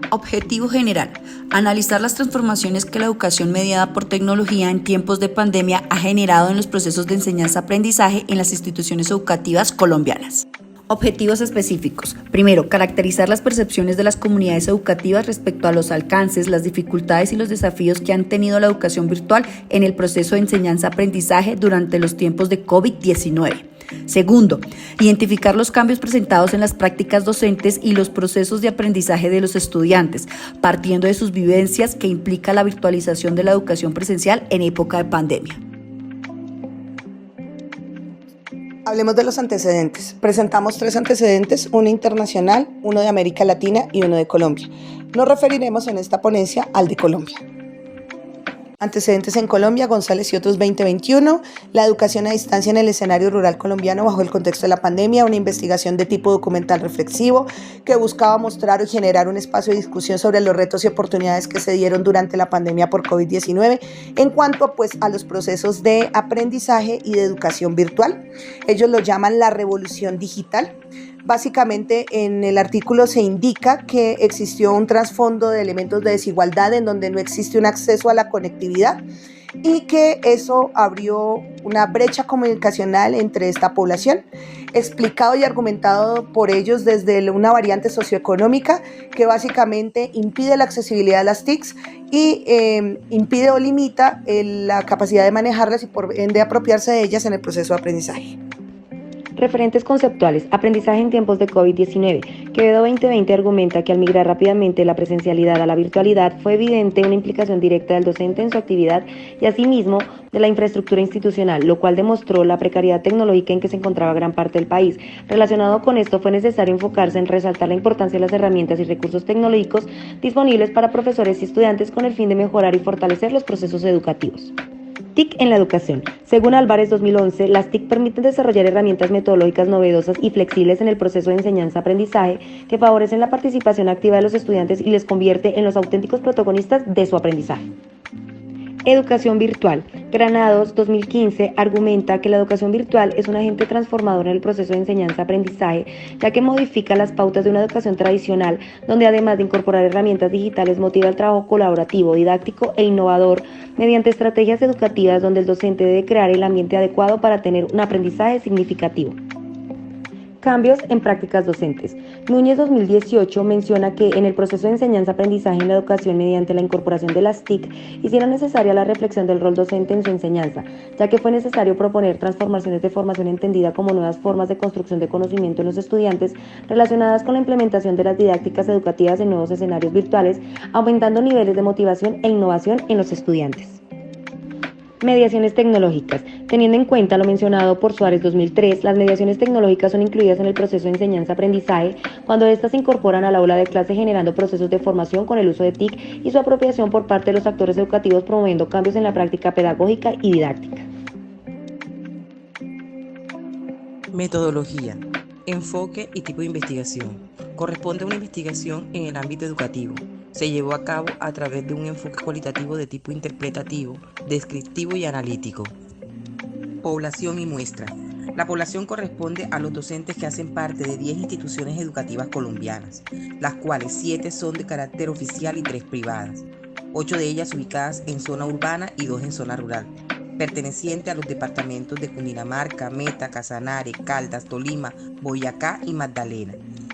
Objetivo general: analizar las transformaciones que la educación mediada por tecnología en tiempos de pandemia ha generado en los procesos de enseñanza-aprendizaje en las instituciones educativas colombianas. Objetivos específicos. Primero, caracterizar las percepciones de las comunidades educativas respecto a los alcances, las dificultades y los desafíos que han tenido la educación virtual en el proceso de enseñanza-aprendizaje durante los tiempos de COVID-19. Segundo, identificar los cambios presentados en las prácticas docentes y los procesos de aprendizaje de los estudiantes, partiendo de sus vivencias que implica la virtualización de la educación presencial en época de pandemia. Hablemos de los antecedentes. Presentamos 3 antecedentes, uno internacional, uno de América Latina y uno de Colombia. Nos referiremos en esta ponencia al de Colombia. Antecedentes en Colombia, González y otros 2021, la educación a distancia en el escenario rural colombiano bajo el contexto de la pandemia, una investigación de tipo documental reflexivo que buscaba mostrar y generar un espacio de discusión sobre los retos y oportunidades que se dieron durante la pandemia por COVID-19 en cuanto a los procesos de aprendizaje y de educación virtual. Ellos lo llaman la revolución digital. Básicamente en el artículo se indica que existió un trasfondo de elementos de desigualdad en donde no existe un acceso a la conectividad y que eso abrió una brecha comunicacional entre esta población, explicado y argumentado por ellos desde una variante socioeconómica que básicamente impide la accesibilidad a las TICs y impide o limita la capacidad de manejarlas y por ende apropiarse de ellas en el proceso de aprendizaje. Referentes conceptuales, aprendizaje en tiempos de COVID-19. Quevedo 2020 argumenta que al migrar rápidamente la presencialidad a la virtualidad fue evidente una implicación directa del docente en su actividad y asimismo de la infraestructura institucional, lo cual demostró la precariedad tecnológica en que se encontraba gran parte del país. Relacionado con esto, fue necesario enfocarse en resaltar la importancia de las herramientas y recursos tecnológicos disponibles para profesores y estudiantes con el fin de mejorar y fortalecer los procesos educativos. TIC en la educación. Según Álvarez 2011, las TIC permiten desarrollar herramientas metodológicas novedosas y flexibles en el proceso de enseñanza-aprendizaje que favorecen la participación activa de los estudiantes y les convierte en los auténticos protagonistas de su aprendizaje. Educación virtual. Granados, 2015, argumenta que la educación virtual es un agente transformador en el proceso de enseñanza-aprendizaje, ya que modifica las pautas de una educación tradicional, donde además de incorporar herramientas digitales, motiva el trabajo colaborativo, didáctico e innovador mediante estrategias educativas donde el docente debe crear el ambiente adecuado para tener un aprendizaje significativo. Cambios en prácticas docentes. Núñez 2018 menciona que en el proceso de enseñanza-aprendizaje en la educación mediante la incorporación de las TIC hiciera necesaria la reflexión del rol docente en su enseñanza, ya que fue necesario proponer transformaciones de formación entendida como nuevas formas de construcción de conocimiento en los estudiantes relacionadas con la implementación de las didácticas educativas en nuevos escenarios virtuales, aumentando niveles de motivación e innovación en los estudiantes. Mediaciones tecnológicas. Teniendo en cuenta lo mencionado por Suárez 2003, las mediaciones tecnológicas son incluidas en el proceso de enseñanza-aprendizaje cuando éstas se incorporan al aula de clase generando procesos de formación con el uso de TIC y su apropiación por parte de los actores educativos promoviendo cambios en la práctica pedagógica y didáctica. Metodología, enfoque y tipo de investigación. Corresponde a una investigación en el ámbito educativo. Se llevó a cabo a través de un enfoque cualitativo de tipo interpretativo, descriptivo y analítico. Población y muestra. La población corresponde a los docentes que hacen parte de 10 instituciones educativas colombianas, las cuales 7 son de carácter oficial y 3 privadas, 8 de ellas ubicadas en zona urbana y 2 en zona rural, perteneciente a los departamentos de Cundinamarca, Meta, Casanare, Caldas, Tolima, Boyacá y Magdalena.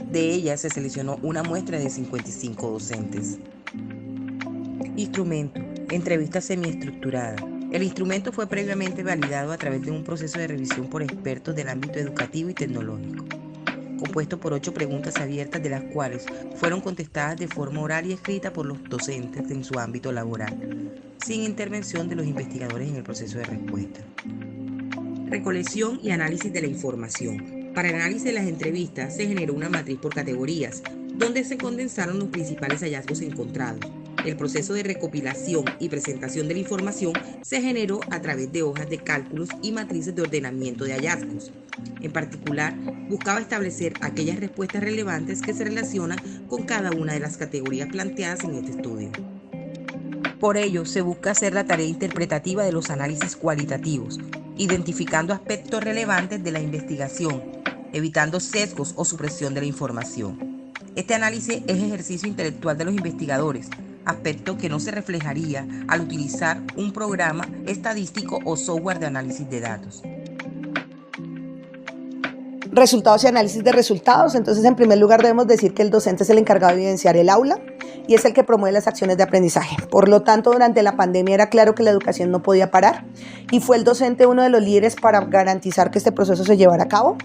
De ellas se seleccionó una muestra de 55 docentes. Instrumento. Entrevista semiestructurada. El instrumento fue previamente validado a través de un proceso de revisión por expertos del ámbito educativo y tecnológico, compuesto por 8 preguntas abiertas, de las cuales fueron contestadas de forma oral y escrita por los docentes en su ámbito laboral, sin intervención de los investigadores en el proceso de respuesta. Recolección y análisis de la información. Para el análisis de las entrevistas se generó una matriz por categorías, donde se condensaron los principales hallazgos encontrados. El proceso de recopilación y presentación de la información se generó a través de hojas de cálculos y matrices de ordenamiento de hallazgos. En particular, buscaba establecer aquellas respuestas relevantes que se relacionan con cada una de las categorías planteadas en este estudio. Por ello, se busca hacer la tarea interpretativa de los análisis cualitativos, identificando aspectos relevantes de la investigación, evitando sesgos o supresión de la información. Este análisis es ejercicio intelectual de los investigadores, aspecto que no se reflejaría al utilizar un programa estadístico o software de análisis de datos. Resultados y análisis de resultados. Entonces, en primer lugar, debemos decir que el docente es el encargado de evidenciar el aula y es el que promueve las acciones de aprendizaje. Por lo tanto, durante la pandemia era claro que la educación no podía parar y fue el docente uno de los líderes para garantizar que este proceso se llevara a cabo.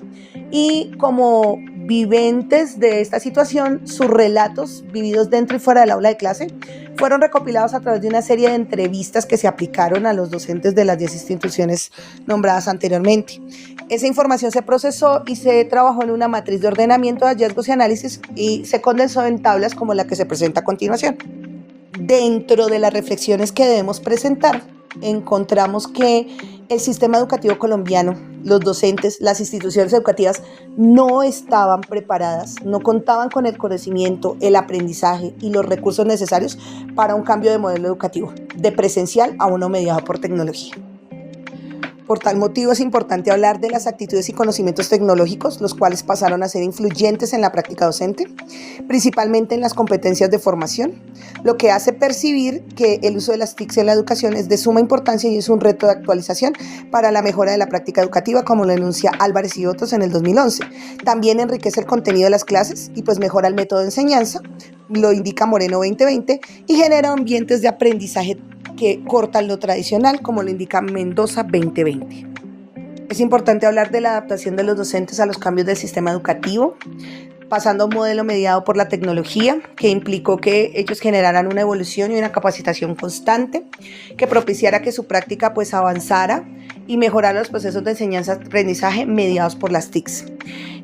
Y como viventes de esta situación, sus relatos vividos dentro y fuera del aula de clase fueron recopilados a través de una serie de entrevistas que se aplicaron a los docentes de las 10 instituciones nombradas anteriormente. Esa información se procesó y se trabajó en una matriz de ordenamiento de hallazgos y análisis y se condensó en tablas como la que se presenta a continuación. Dentro de las reflexiones que debemos presentar, encontramos que el sistema educativo colombiano, los docentes, las instituciones educativas no estaban preparadas, no contaban con el conocimiento, el aprendizaje y los recursos necesarios para un cambio de modelo educativo, de presencial a uno mediado por tecnología. Por tal motivo es importante hablar de las actitudes y conocimientos tecnológicos, los cuales pasaron a ser influyentes en la práctica docente, principalmente en las competencias de formación, lo que hace percibir que el uso de las TIC en la educación es de suma importancia y es un reto de actualización para la mejora de la práctica educativa, como lo enuncia Álvarez y otros en el 2011. También enriquece el contenido de las clases y pues mejora el método de enseñanza, lo indica Moreno 2020, y genera ambientes de aprendizaje que cortan lo tradicional, como lo indica Mendoza 2020. Es importante hablar de la adaptación de los docentes a los cambios del sistema educativo, pasando a un modelo mediado por la tecnología, que implicó que ellos generaran una evolución y una capacitación constante, que propiciara que su práctica pues avanzara y mejorara los procesos de enseñanza-aprendizaje mediados por las TICs.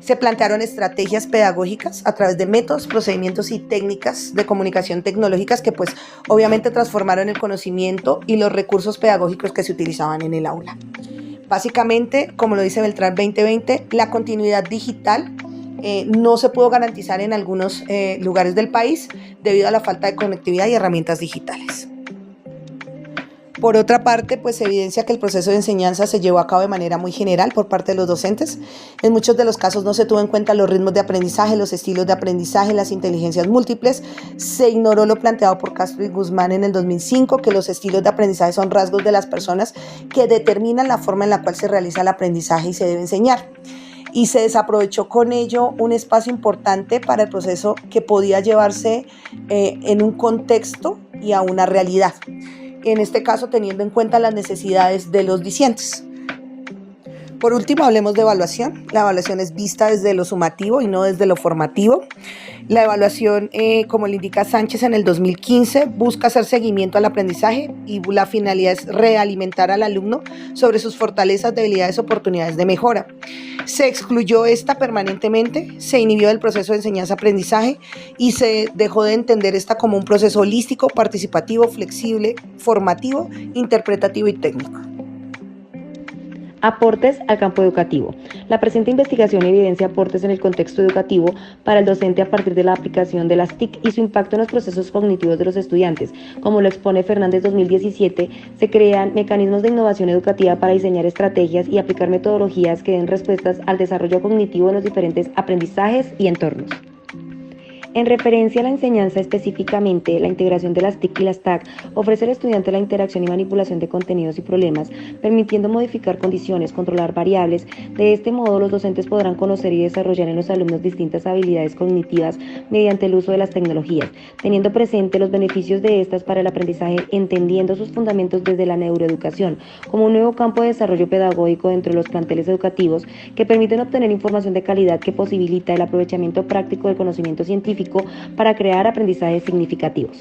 Se plantearon estrategias pedagógicas a través de métodos, procedimientos y técnicas de comunicación tecnológicas que pues obviamente transformaron el conocimiento y los recursos pedagógicos que se utilizaban en el aula. Básicamente, como lo dice Beltrán 2020, la continuidad digital no se pudo garantizar en algunos lugares del país debido a la falta de conectividad y herramientas digitales. Por otra parte, pues se evidencia que el proceso de enseñanza se llevó a cabo de manera muy general por parte de los docentes. En muchos de los casos no se tuvo en cuenta los ritmos de aprendizaje, los estilos de aprendizaje, las inteligencias múltiples. Se ignoró lo planteado por Castro y Guzmán en el 2005, que los estilos de aprendizaje son rasgos de las personas que determinan la forma en la cual se realiza el aprendizaje y se debe enseñar. Y se desaprovechó con ello un espacio importante para el proceso que podía llevarse en un contexto y a una realidad. En este caso, teniendo en cuenta las necesidades de los discentes. Por último, hablemos de evaluación. La evaluación es vista desde lo sumativo y no desde lo formativo. La evaluación, como le indica Sánchez en el 2015, busca hacer seguimiento al aprendizaje y la finalidad es realimentar al alumno sobre sus fortalezas, debilidades, oportunidades de mejora. Se excluyó esta permanentemente, se inhibió del proceso de enseñanza-aprendizaje y se dejó de entender esta como un proceso holístico, participativo, flexible, formativo, interpretativo y técnico. Aportes al campo educativo. La presente investigación evidencia aportes en el contexto educativo para el docente a partir de la aplicación de las TIC y su impacto en los procesos cognitivos de los estudiantes. Como lo expone Fernández 2017, se crean mecanismos de innovación educativa para diseñar estrategias y aplicar metodologías que den respuestas al desarrollo cognitivo en los diferentes aprendizajes y entornos. En referencia a la enseñanza específicamente, la integración de las TIC y las TAC ofrece al estudiante la interacción y manipulación de contenidos y problemas, permitiendo modificar condiciones, controlar variables. De este modo, los docentes podrán conocer y desarrollar en los alumnos distintas habilidades cognitivas mediante el uso de las tecnologías, teniendo presente los beneficios de estas para el aprendizaje, entendiendo sus fundamentos desde la neuroeducación, como un nuevo campo de desarrollo pedagógico dentro de los planteles educativos que permiten obtener información de calidad que posibilita el aprovechamiento práctico del conocimiento científico para crear aprendizajes significativos.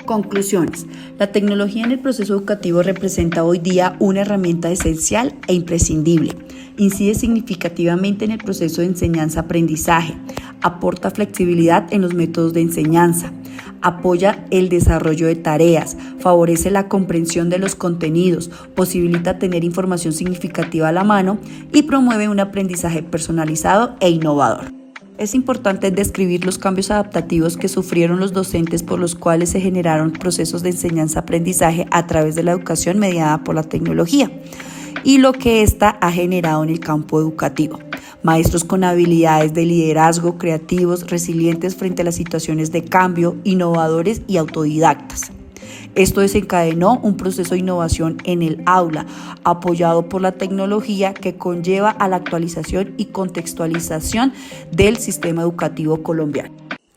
Conclusiones. La tecnología en el proceso educativo representa hoy día una herramienta esencial e imprescindible. Incide significativamente en el proceso de enseñanza-aprendizaje, aporta flexibilidad en los métodos de enseñanza, apoya el desarrollo de tareas, favorece la comprensión de los contenidos, posibilita tener información significativa a la mano y promueve un aprendizaje personalizado e innovador. Es importante describir los cambios adaptativos que sufrieron los docentes por los cuales se generaron procesos de enseñanza-aprendizaje a través de la educación mediada por la tecnología y lo que ésta ha generado en el campo educativo. Maestros con habilidades de liderazgo, creativos, resilientes frente a las situaciones de cambio, innovadores y autodidactas. Esto desencadenó un proceso de innovación en el aula, apoyado por la tecnología que conlleva a la actualización y contextualización del sistema educativo colombiano.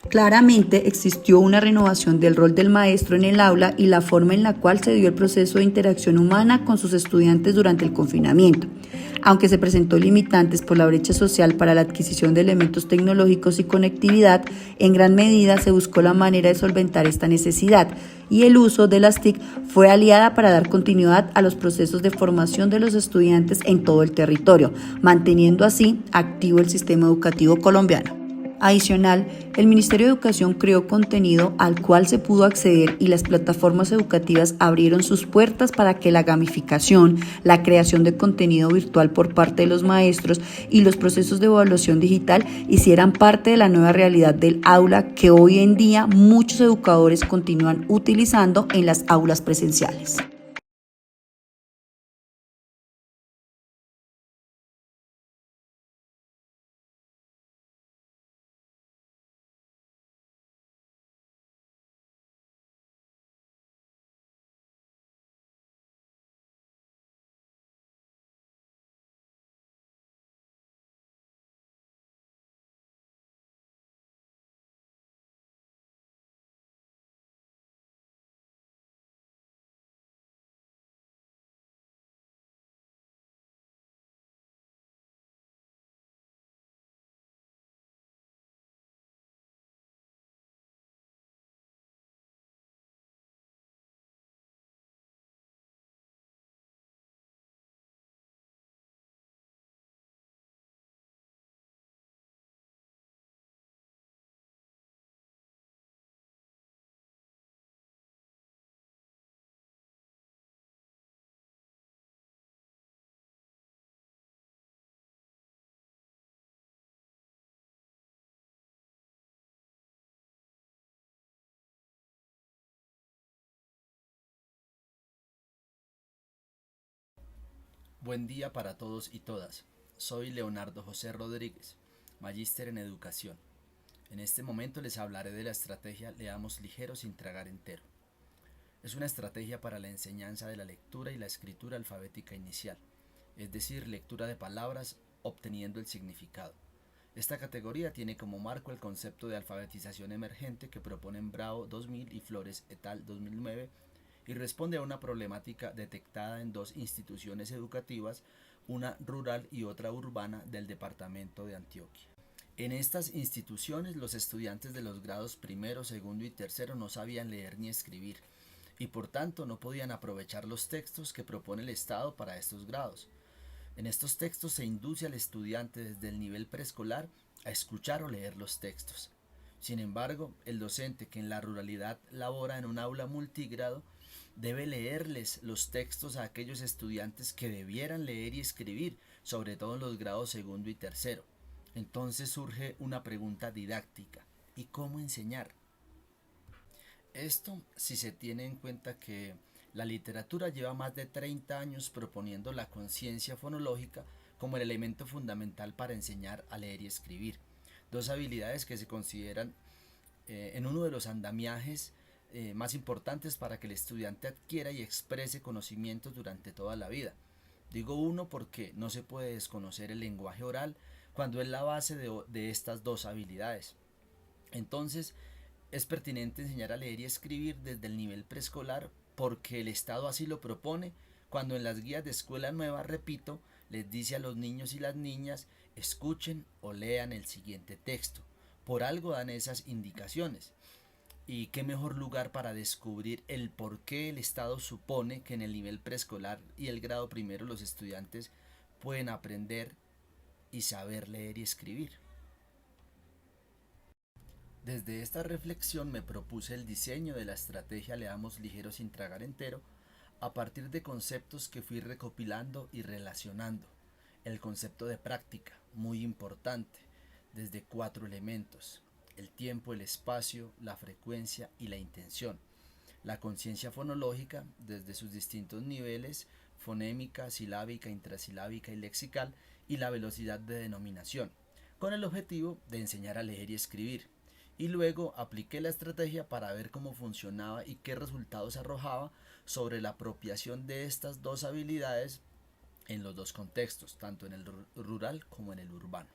Claramente existió una renovación del rol del maestro en el aula y la forma en la cual se dio el proceso de interacción humana con sus estudiantes durante el confinamiento. Aunque se presentó limitantes por la brecha social para la adquisición de elementos tecnológicos y conectividad, en gran medida se buscó la manera de solventar esta necesidad y el uso de las TIC fue aliada para dar continuidad a los procesos de formación de los estudiantes en todo el territorio, manteniendo así activo el sistema educativo colombiano. Adicional, el Ministerio de Educación creó contenido al cual se pudo acceder y las plataformas educativas abrieron sus puertas para que la gamificación, la creación de contenido virtual por parte de los maestros y los procesos de evaluación digital hicieran parte de la nueva realidad del aula que hoy en día muchos educadores continúan utilizando en las aulas presenciales. Buen día para todos y todas. Soy Leonardo José Rodríguez, magíster en educación. En este momento les hablaré de la estrategia Leamos ligero sin tragar entero. Es una estrategia para la enseñanza de la lectura y la escritura alfabética inicial, es decir, lectura de palabras obteniendo el significado. Esta categoría tiene como marco el concepto de alfabetización emergente que proponen Bravo 2000 y Flores et al. 2009 y responde a una problemática detectada en dos instituciones educativas, una rural y otra urbana del departamento de Antioquia. En estas instituciones los estudiantes de los grados primero, segundo y tercero no sabían leer ni escribir y por tanto no podían aprovechar los textos que propone el Estado para estos grados. En estos textos se induce al estudiante desde el nivel preescolar a escuchar o leer los textos. Sin embargo, el docente que en la ruralidad labora en un aula multigrado debe leerles los textos a aquellos estudiantes que debieran leer y escribir, sobre todo en los grados segundo y tercero. Entonces surge una pregunta didáctica: ¿y cómo enseñar? Esto si se tiene en cuenta que la literatura lleva más de 30 años proponiendo la conciencia fonológica como el elemento fundamental para enseñar a leer y escribir, dos habilidades que se consideran en uno de los andamiajes más importantes para que el estudiante adquiera y exprese conocimientos durante toda la vida. Digo uno porque no se puede desconocer el lenguaje oral cuando es la base de estas dos habilidades. Entonces, es pertinente enseñar a leer y escribir desde el nivel preescolar porque el Estado así lo propone cuando en las guías de escuela nueva, repito, les dice a los niños y las niñas: escuchen o lean el siguiente texto. Por algo dan esas indicaciones. Y qué mejor lugar para descubrir el por qué el Estado supone que en el nivel preescolar y el grado primero los estudiantes pueden aprender y saber leer y escribir. Desde esta reflexión me propuse el diseño de la estrategia Leamos ligero sin tragar entero a partir de conceptos que fui recopilando y relacionando. El concepto de práctica, muy importante, desde 4 elementos: el tiempo, el espacio, la frecuencia y la intención. La conciencia fonológica, desde sus distintos niveles: fonémica, silábica, intrasilábica y lexical, y la velocidad de denominación, con el objetivo de enseñar a leer y escribir. Y luego apliqué la estrategia para ver cómo funcionaba y qué resultados arrojaba sobre la apropiación de estas dos habilidades en los dos contextos, tanto en el rural como en el urbano.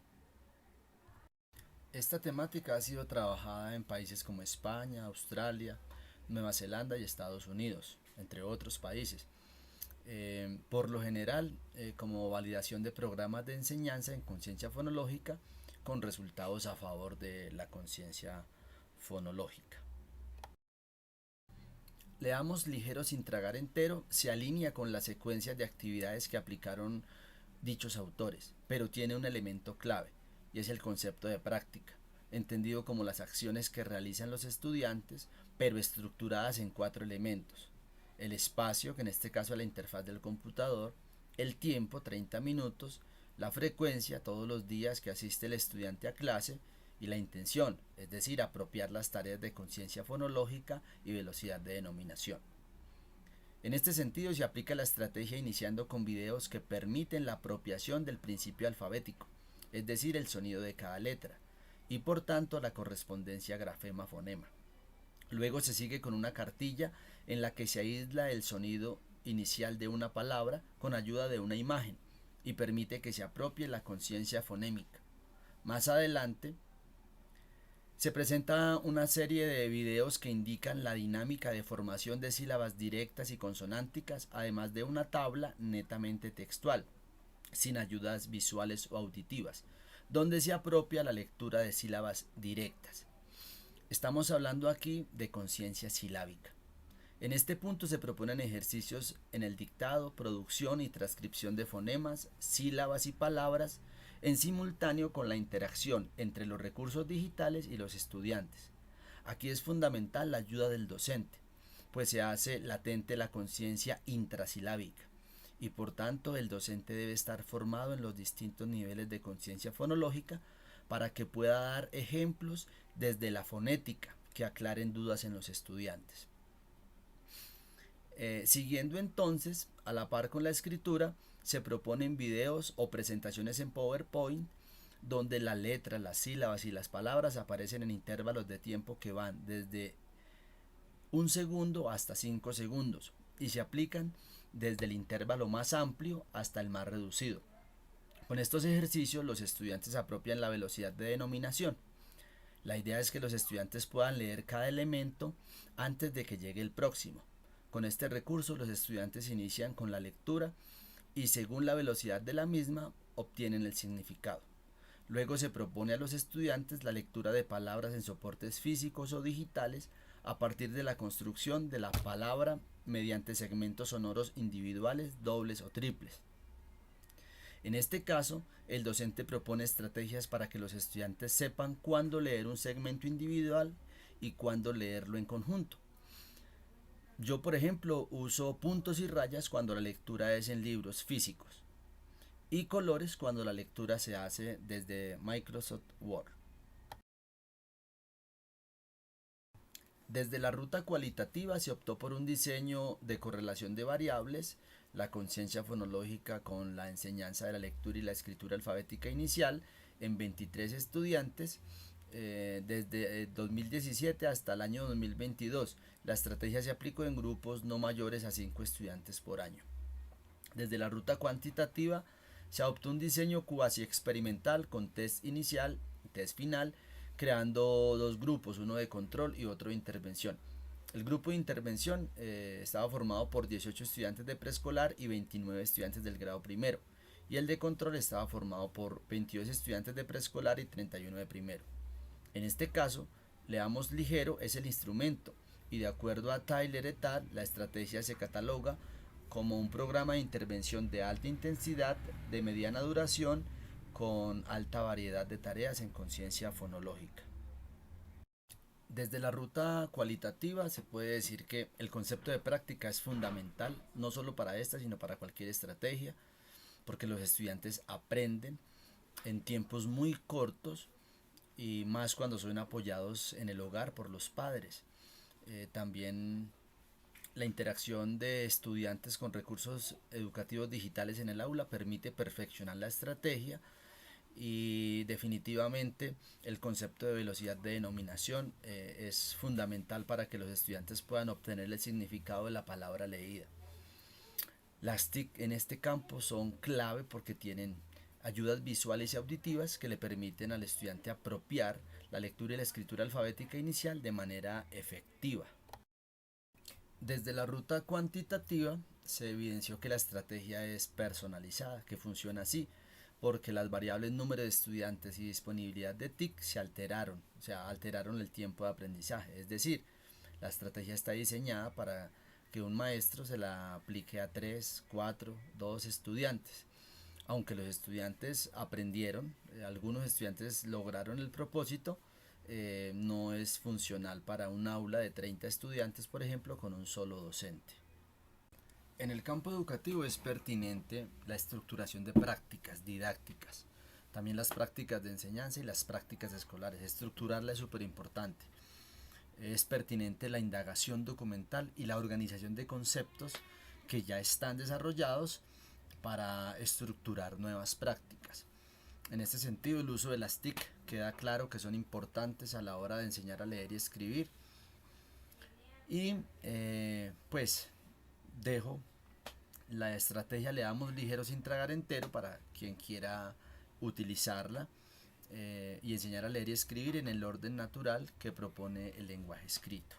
Esta temática ha sido trabajada en países como España, Australia, Nueva Zelanda y Estados Unidos, entre otros países. Por lo general, como validación de programas de enseñanza en conciencia fonológica con resultados a favor de la conciencia fonológica. Leamos ligero sin tragar entero se alinea con las secuencias de actividades que aplicaron dichos autores, pero tiene un elemento clave, y es el concepto de práctica, entendido como las acciones que realizan los estudiantes, pero estructuradas en 4 elementos: el espacio, que en este caso es la interfaz del computador; el tiempo, 30 minutos; la frecuencia, todos los días que asiste el estudiante a clase; y la intención, es decir, apropiar las tareas de conciencia fonológica y velocidad de denominación. En este sentido se aplica la estrategia iniciando con videos que permiten la apropiación del principio alfabético, es decir, el sonido de cada letra, y por tanto la correspondencia grafema-fonema. Luego se sigue con una cartilla en la que se aísla el sonido inicial de una palabra con ayuda de una imagen y permite que se apropie la conciencia fonémica. Más adelante se presenta una serie de videos que indican la dinámica de formación de sílabas directas y consonánticas, además de una tabla netamente textual, sin ayudas visuales o auditivas, donde se apropia la lectura de sílabas directas. Estamos hablando aquí de conciencia silábica. En este punto se proponen ejercicios en el dictado, producción y transcripción de fonemas, sílabas y palabras en simultáneo con la interacción entre los recursos digitales y los estudiantes. Aquí es fundamental la ayuda del docente, pues se hace latente la conciencia intrasilábica y por tanto el docente debe estar formado en los distintos niveles de conciencia fonológica para que pueda dar ejemplos desde la fonética que aclaren dudas en los estudiantes. Siguiendo entonces, a la par con la escritura, se proponen videos o presentaciones en PowerPoint donde la letra, las sílabas y las palabras aparecen en intervalos de tiempo que van desde 1 segundo hasta 5 segundos y se aplican desde el intervalo más amplio hasta el más reducido. Con estos ejercicios los estudiantes apropian la velocidad de denominación. La idea es que los estudiantes puedan leer cada elemento antes de que llegue el próximo. Con este recurso los estudiantes inician con la lectura y según la velocidad de la misma obtienen el significado. Luego se propone a los estudiantes la lectura de palabras en soportes físicos o digitales a partir de la construcción de la palabra mediante segmentos sonoros individuales, dobles o triples. En este caso, el docente propone estrategias para que los estudiantes sepan cuándo leer un segmento individual y cuándo leerlo en conjunto. Yo, por ejemplo, uso puntos y rayas cuando la lectura es en libros físicos y colores cuando la lectura se hace desde Microsoft Word. Desde la ruta cualitativa se optó por un diseño de correlación de variables, la conciencia fonológica con la enseñanza de la lectura y la escritura alfabética inicial en 23 estudiantes desde 2017 hasta el año 2022. La estrategia se aplicó en grupos no mayores a 5 estudiantes por año. Desde la ruta cuantitativa se adoptó un diseño cuasi experimental con test inicial y test final, creando dos grupos, uno de control y otro de intervención. El grupo de intervención estaba formado por 18 estudiantes de preescolar y 29 estudiantes del grado primero, y el de control estaba formado por 22 estudiantes de preescolar y 31 de primero. En este caso, Leamos Ligero es el instrumento, y de acuerdo a Tyler et al., la estrategia se cataloga como un programa de intervención de alta intensidad, de mediana duración, con alta variedad de tareas en conciencia fonológica. Desde la ruta cualitativa se puede decir que el concepto de práctica es fundamental, no solo para esta, sino para cualquier estrategia, porque los estudiantes aprenden en tiempos muy cortos y más cuando son apoyados en el hogar por los padres. También la interacción de estudiantes con recursos educativos digitales en el aula permite perfeccionar la estrategia y definitivamente el concepto de velocidad de denominación es fundamental para que los estudiantes puedan obtener el significado de la palabra leída. Las TIC en este campo son clave porque tienen ayudas visuales y auditivas que le permiten al estudiante apropiar la lectura y la escritura alfabética inicial de manera efectiva. Desde la ruta cuantitativa se evidenció que la estrategia es personalizada, que funciona así, porque las variables número de estudiantes y disponibilidad de TIC se alteraron, o sea, alteraron el tiempo de aprendizaje. Es decir, la estrategia está diseñada para que un maestro se la aplique a 3, 4, 2 estudiantes. Aunque los estudiantes aprendieron, algunos estudiantes lograron el propósito, no es funcional para un aula de 30 estudiantes, por ejemplo, con un solo docente. En el campo educativo es pertinente la estructuración de prácticas didácticas, también las prácticas de enseñanza y las prácticas escolares. Estructurarla es súper importante. Es pertinente la indagación documental y la organización de conceptos que ya están desarrollados para estructurar nuevas prácticas. En este sentido, el uso de las TIC queda claro que son importantes a la hora de enseñar a leer y escribir. Y pues dejo la estrategia Leamos Ligero sin tragar entero para quien quiera utilizarla y enseñar a leer y escribir en el orden natural que propone el lenguaje escrito.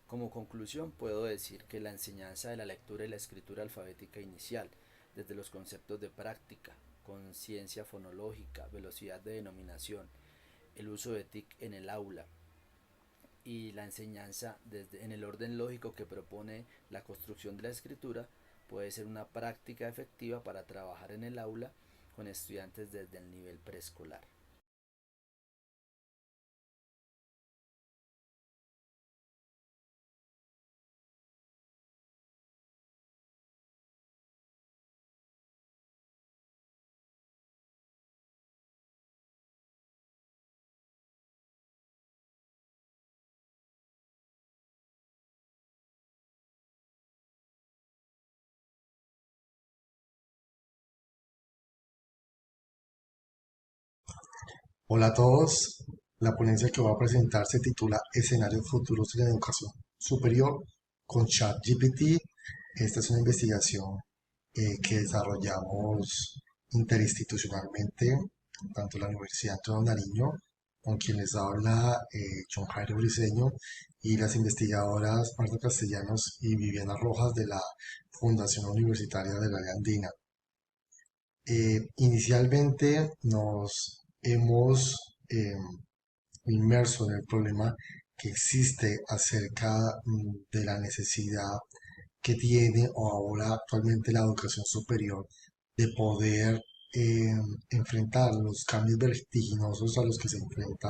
Como conclusión puedo decir que la enseñanza de la lectura y la escritura alfabética inicial, desde los conceptos de práctica, conciencia fonológica, velocidad de denominación, el uso de TIC en el aula y la enseñanza en el orden lógico que propone la construcción de la escritura, puede ser una práctica efectiva para trabajar en el aula con estudiantes desde el nivel preescolar. Hola a todos. La ponencia que voy a presentar se titula Escenarios futuros de la educación superior con ChatGPT. Esta es una investigación que desarrollamos interinstitucionalmente, tanto la Universidad Antonio Nariño, con quien les habla John Jairo Briceño, y las investigadoras Marta Castellanos y Viviana Rojas de la Fundación Universitaria de la Área Andina. Inicialmente nos hemos inmerso en el problema que existe acerca de la necesidad que tiene o ahora actualmente la educación superior de poder enfrentar los cambios vertiginosos a los que se enfrenta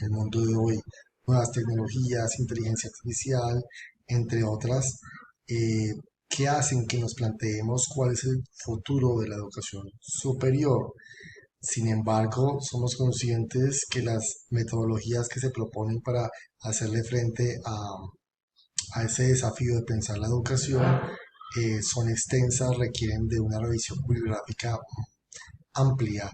el mundo de hoy, nuevas tecnologías, inteligencia artificial, entre otras, que hacen que nos planteemos cuál es el futuro de la educación superior. Sin embargo, somos conscientes que las metodologías que se proponen para hacerle frente a ese desafío de pensar la educación son extensas, requieren de una revisión bibliográfica amplia,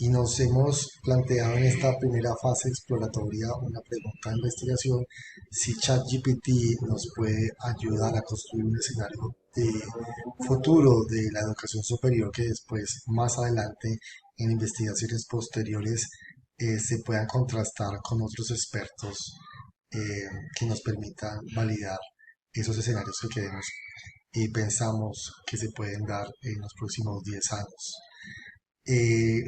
y nos hemos planteado en esta primera fase exploratoria una pregunta de investigación: si ChatGPT nos puede ayudar a construir un escenario de futuro de la educación superior que después, más adelante, en investigaciones posteriores, se puedan contrastar con otros expertos que nos permitan validar esos escenarios que queremos y pensamos que se pueden dar en los próximos 10 años.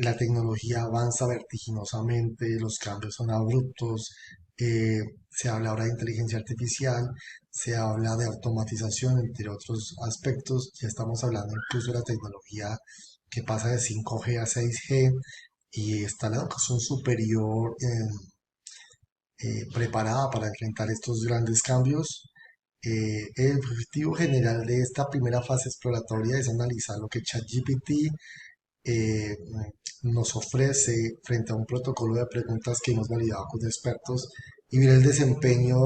La tecnología avanza vertiginosamente, los cambios son abruptos, se habla ahora de inteligencia artificial, se habla de automatización, entre otros aspectos. Ya estamos hablando incluso de la tecnología que pasa de 5G a 6G, y está la educación superior preparada para enfrentar estos grandes cambios. El objetivo general de esta primera fase exploratoria es analizar lo que ChatGPT nos ofrece frente a un protocolo de preguntas que hemos validado con expertos, y ver el desempeño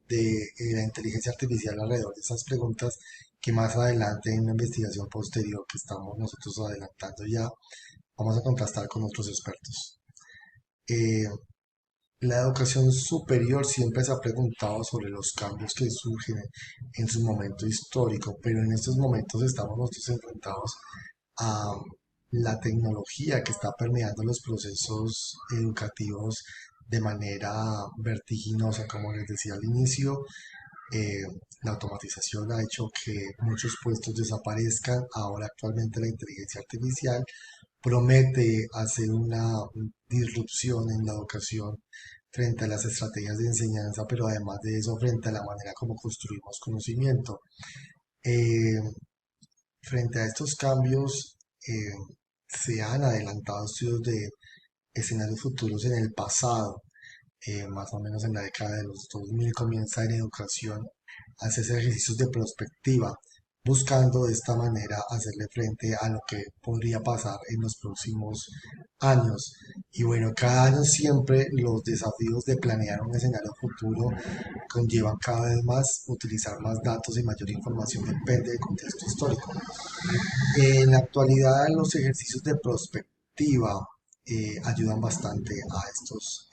de la inteligencia artificial alrededor de esas preguntas, que más adelante en una investigación posterior que estamos nosotros adelantando ya, vamos a contrastar con otros expertos. La educación superior siempre se ha preguntado sobre los cambios que surgen en su momento histórico, pero en estos momentos estamos nosotros enfrentados a la tecnología que está permeando los procesos educativos de manera vertiginosa. Como les decía al inicio, la automatización ha hecho que muchos puestos desaparezcan. Ahora actualmente la inteligencia artificial promete hacer una disrupción en la educación frente a las estrategias de enseñanza, pero además de eso, frente a la manera como construimos conocimiento. Frente a estos cambios, se han adelantado estudios de escenarios futuros en el pasado. Más o menos en la década de los 2000 comienza en educación a hacerse ejercicios de prospectiva, buscando de esta manera hacerle frente a lo que podría pasar en los próximos años. Y bueno, cada año siempre los desafíos de planear un escenario futuro conllevan cada vez más utilizar más datos y mayor información, depende del contexto histórico. En la actualidad, los ejercicios de prospectiva ayudan bastante a estos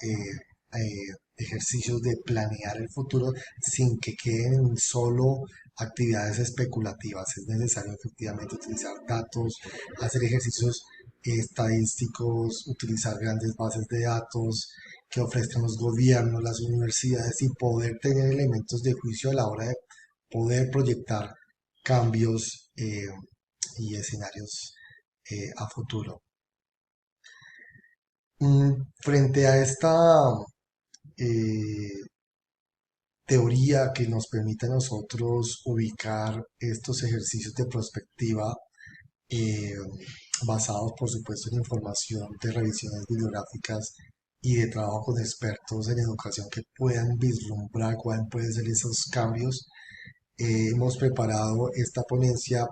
ejercicios de planear el futuro sin que queden en solo actividades especulativas. Es necesario efectivamente utilizar datos, hacer ejercicios estadísticos, utilizar grandes bases de datos que ofrezcan los gobiernos, las universidades, y poder tener elementos de juicio a la hora de poder proyectar cambios y escenarios a futuro. Frente a esta teoría que nos permite a nosotros ubicar estos ejercicios de prospectiva, basados por supuesto en información de revisiones bibliográficas y de trabajo con expertos en educación que puedan vislumbrar cuáles pueden ser esos cambios, hemos preparado esta ponencia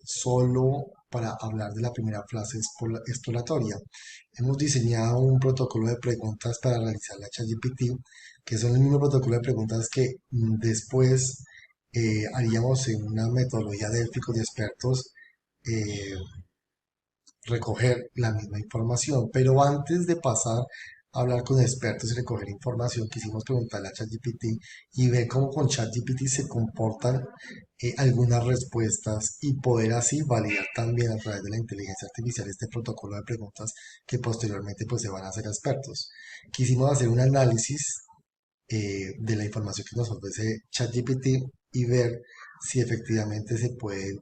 solo para hablar de la primera fase exploratoria. Hemos diseñado un protocolo de preguntas para realizar la ChatGPT, que son el mismo protocolo de preguntas que después haríamos en una metodología Delphi con expertos recoger la misma información. Pero antes de pasar a hablar con expertos y recoger información, quisimos preguntarle a ChatGPT y ver cómo con ChatGPT se comportan algunas respuestas y poder así validar también a través de la inteligencia artificial este protocolo de preguntas que posteriormente pues se van a hacer expertos. Quisimos hacer un análisis de la información que nos ofrece ChatGPT y ver si efectivamente se puede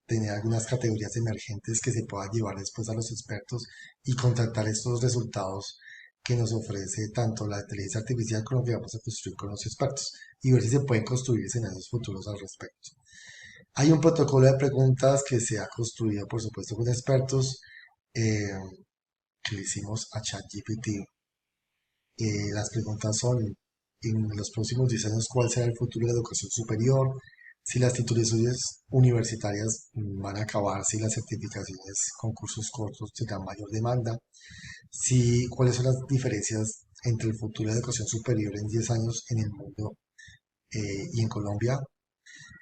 tener algunas categorías emergentes que se puedan llevar después a los expertos y contratar estos resultados que nos ofrece tanto la inteligencia artificial como lo que vamos a construir con los expertos y ver si se pueden construir escenarios futuros al respecto. Hay un protocolo de preguntas que se ha construido, por supuesto, con expertos que le hicimos a ChatGPT. Las preguntas son, en los próximos 10 años, ¿cuál será el futuro de la educación superior? Si las titulaciones universitarias van a acabar, si las certificaciones con cursos cortos tendrán mayor demanda, cuáles son las diferencias entre el futuro de la educación superior en 10 años en el mundo y en Colombia,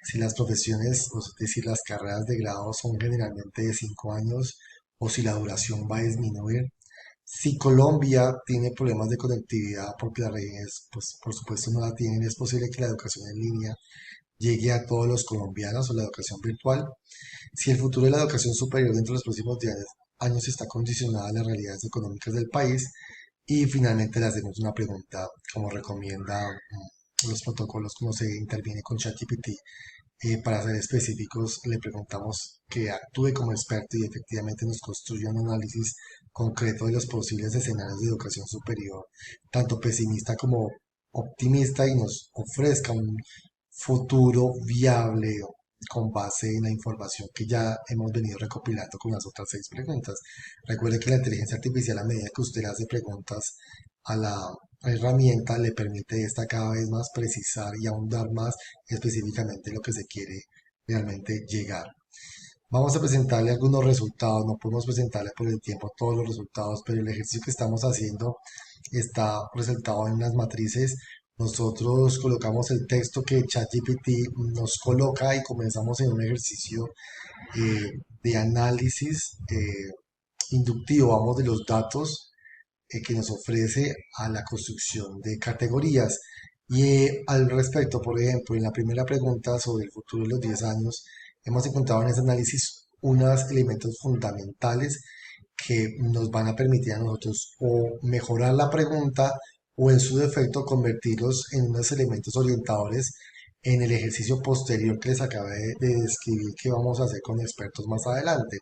si las profesiones, es decir, las carreras de grado son generalmente de 5 años o si la duración va a disminuir. Si Colombia tiene problemas de conectividad porque las regiones, pues por supuesto no la tienen, es posible que la educación en línea llegue a todos los colombianos o la educación virtual. Si el futuro de la educación superior dentro de los próximos 10 años está condicionada a las realidades económicas del país. Y finalmente le hacemos una pregunta, como recomienda los protocolos, cómo se interviene con ChatGPT. Para ser específicos, le preguntamos que actúe como experto y efectivamente nos construya un análisis concreto de los posibles escenarios de educación superior, tanto pesimista como optimista, y nos ofrezca un futuro viable con base en la información que ya hemos venido recopilando con las otras 6 preguntas. Recuerde que la inteligencia artificial, a medida que usted hace preguntas a la herramienta, le permite esta cada vez más precisar y ahondar más específicamente lo que se quiere realmente llegar. Vamos a presentarle algunos resultados, no podemos presentarle por el tiempo todos los resultados, pero el ejercicio que estamos haciendo está presentado en las matrices. Nosotros colocamos el texto que ChatGPT nos coloca y comenzamos en un ejercicio de análisis inductivo, vamos de los datos que nos ofrece a la construcción de categorías. Y al respecto, por ejemplo, en la primera pregunta sobre el futuro de los 10 años, hemos encontrado en ese análisis unos elementos fundamentales que nos van a permitir a nosotros o mejorar la pregunta o en su defecto convertirlos en unos elementos orientadores en el ejercicio posterior que les acabé de describir que vamos a hacer con expertos más adelante.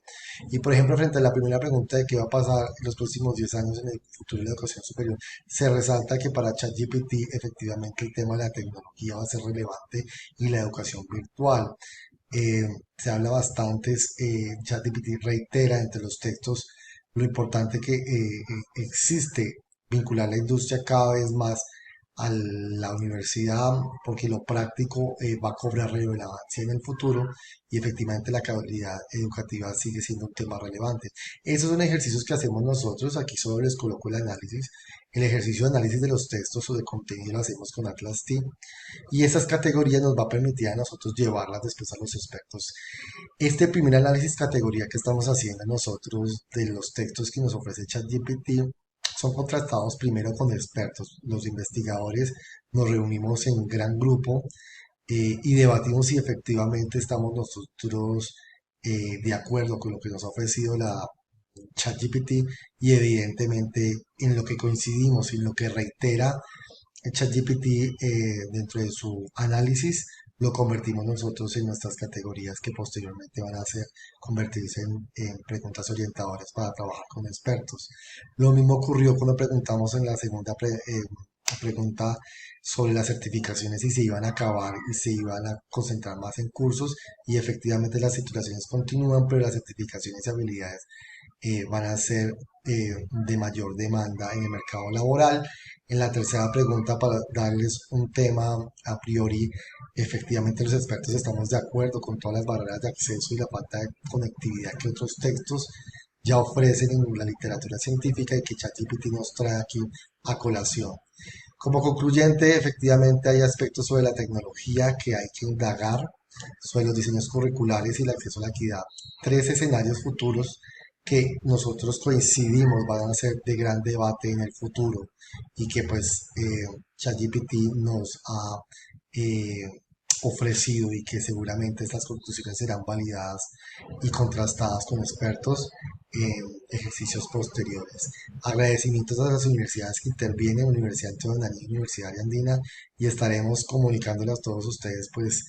Y por ejemplo, frente a la primera pregunta de qué va a pasar en los próximos 10 años en el futuro de la educación superior, se resalta que para ChatGPT efectivamente el tema de la tecnología va a ser relevante y la educación virtual. Se habla bastante, ChatGPT reitera entre los textos lo importante que existe vincular la industria cada vez más a la universidad, porque lo práctico va a cobrar relevancia en el futuro y efectivamente la calidad educativa sigue siendo un tema relevante. Esos son ejercicios que hacemos nosotros. Aquí solo les coloco el análisis. El ejercicio de análisis de los textos o de contenido lo hacemos con Atlas Team y esas categorías nos va a permitir a nosotros llevarlas después a los expertos. Este primer análisis categoría que estamos haciendo nosotros de los textos que nos ofrece ChatGPT son contrastados primero con expertos. Los investigadores nos reunimos en un gran grupo y debatimos si efectivamente estamos nosotros de acuerdo con lo que nos ha ofrecido la ChatGPT y evidentemente en lo que coincidimos y en lo que reitera ChatGPT dentro de su análisis lo convertimos nosotros en nuestras categorías que posteriormente van a convertirse en preguntas orientadoras para trabajar con expertos. Lo mismo ocurrió cuando preguntamos en la segunda pregunta sobre las certificaciones y se iban a acabar y se iban a concentrar más en cursos y efectivamente las titulaciones continúan, pero las certificaciones y habilidades van a ser de mayor demanda en el mercado laboral. En la tercera pregunta, para darles un tema a priori, efectivamente los expertos estamos de acuerdo con todas las barreras de acceso y la falta de conectividad que otros textos ya ofrecen en la literatura científica y que ChatGPT nos trae aquí a colación. Como concluyente, efectivamente hay aspectos sobre la tecnología que hay que indagar, sobre los diseños curriculares y el acceso a la equidad. 3 escenarios futuros que nosotros coincidimos van a ser de gran debate en el futuro y que pues ChatGPT nos ha ofrecido y que seguramente estas conclusiones serán validadas y contrastadas con expertos en ejercicios posteriores. Agradecimientos a las universidades que intervienen, Universidad Antonio Nariño y Universidad Andina, y estaremos comunicándoles a todos ustedes pues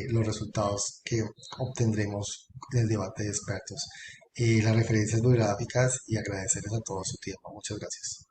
los resultados que obtendremos en el debate de expertos. Las referencias bibliográficas y agradecerles a todos su tiempo. Muchas gracias.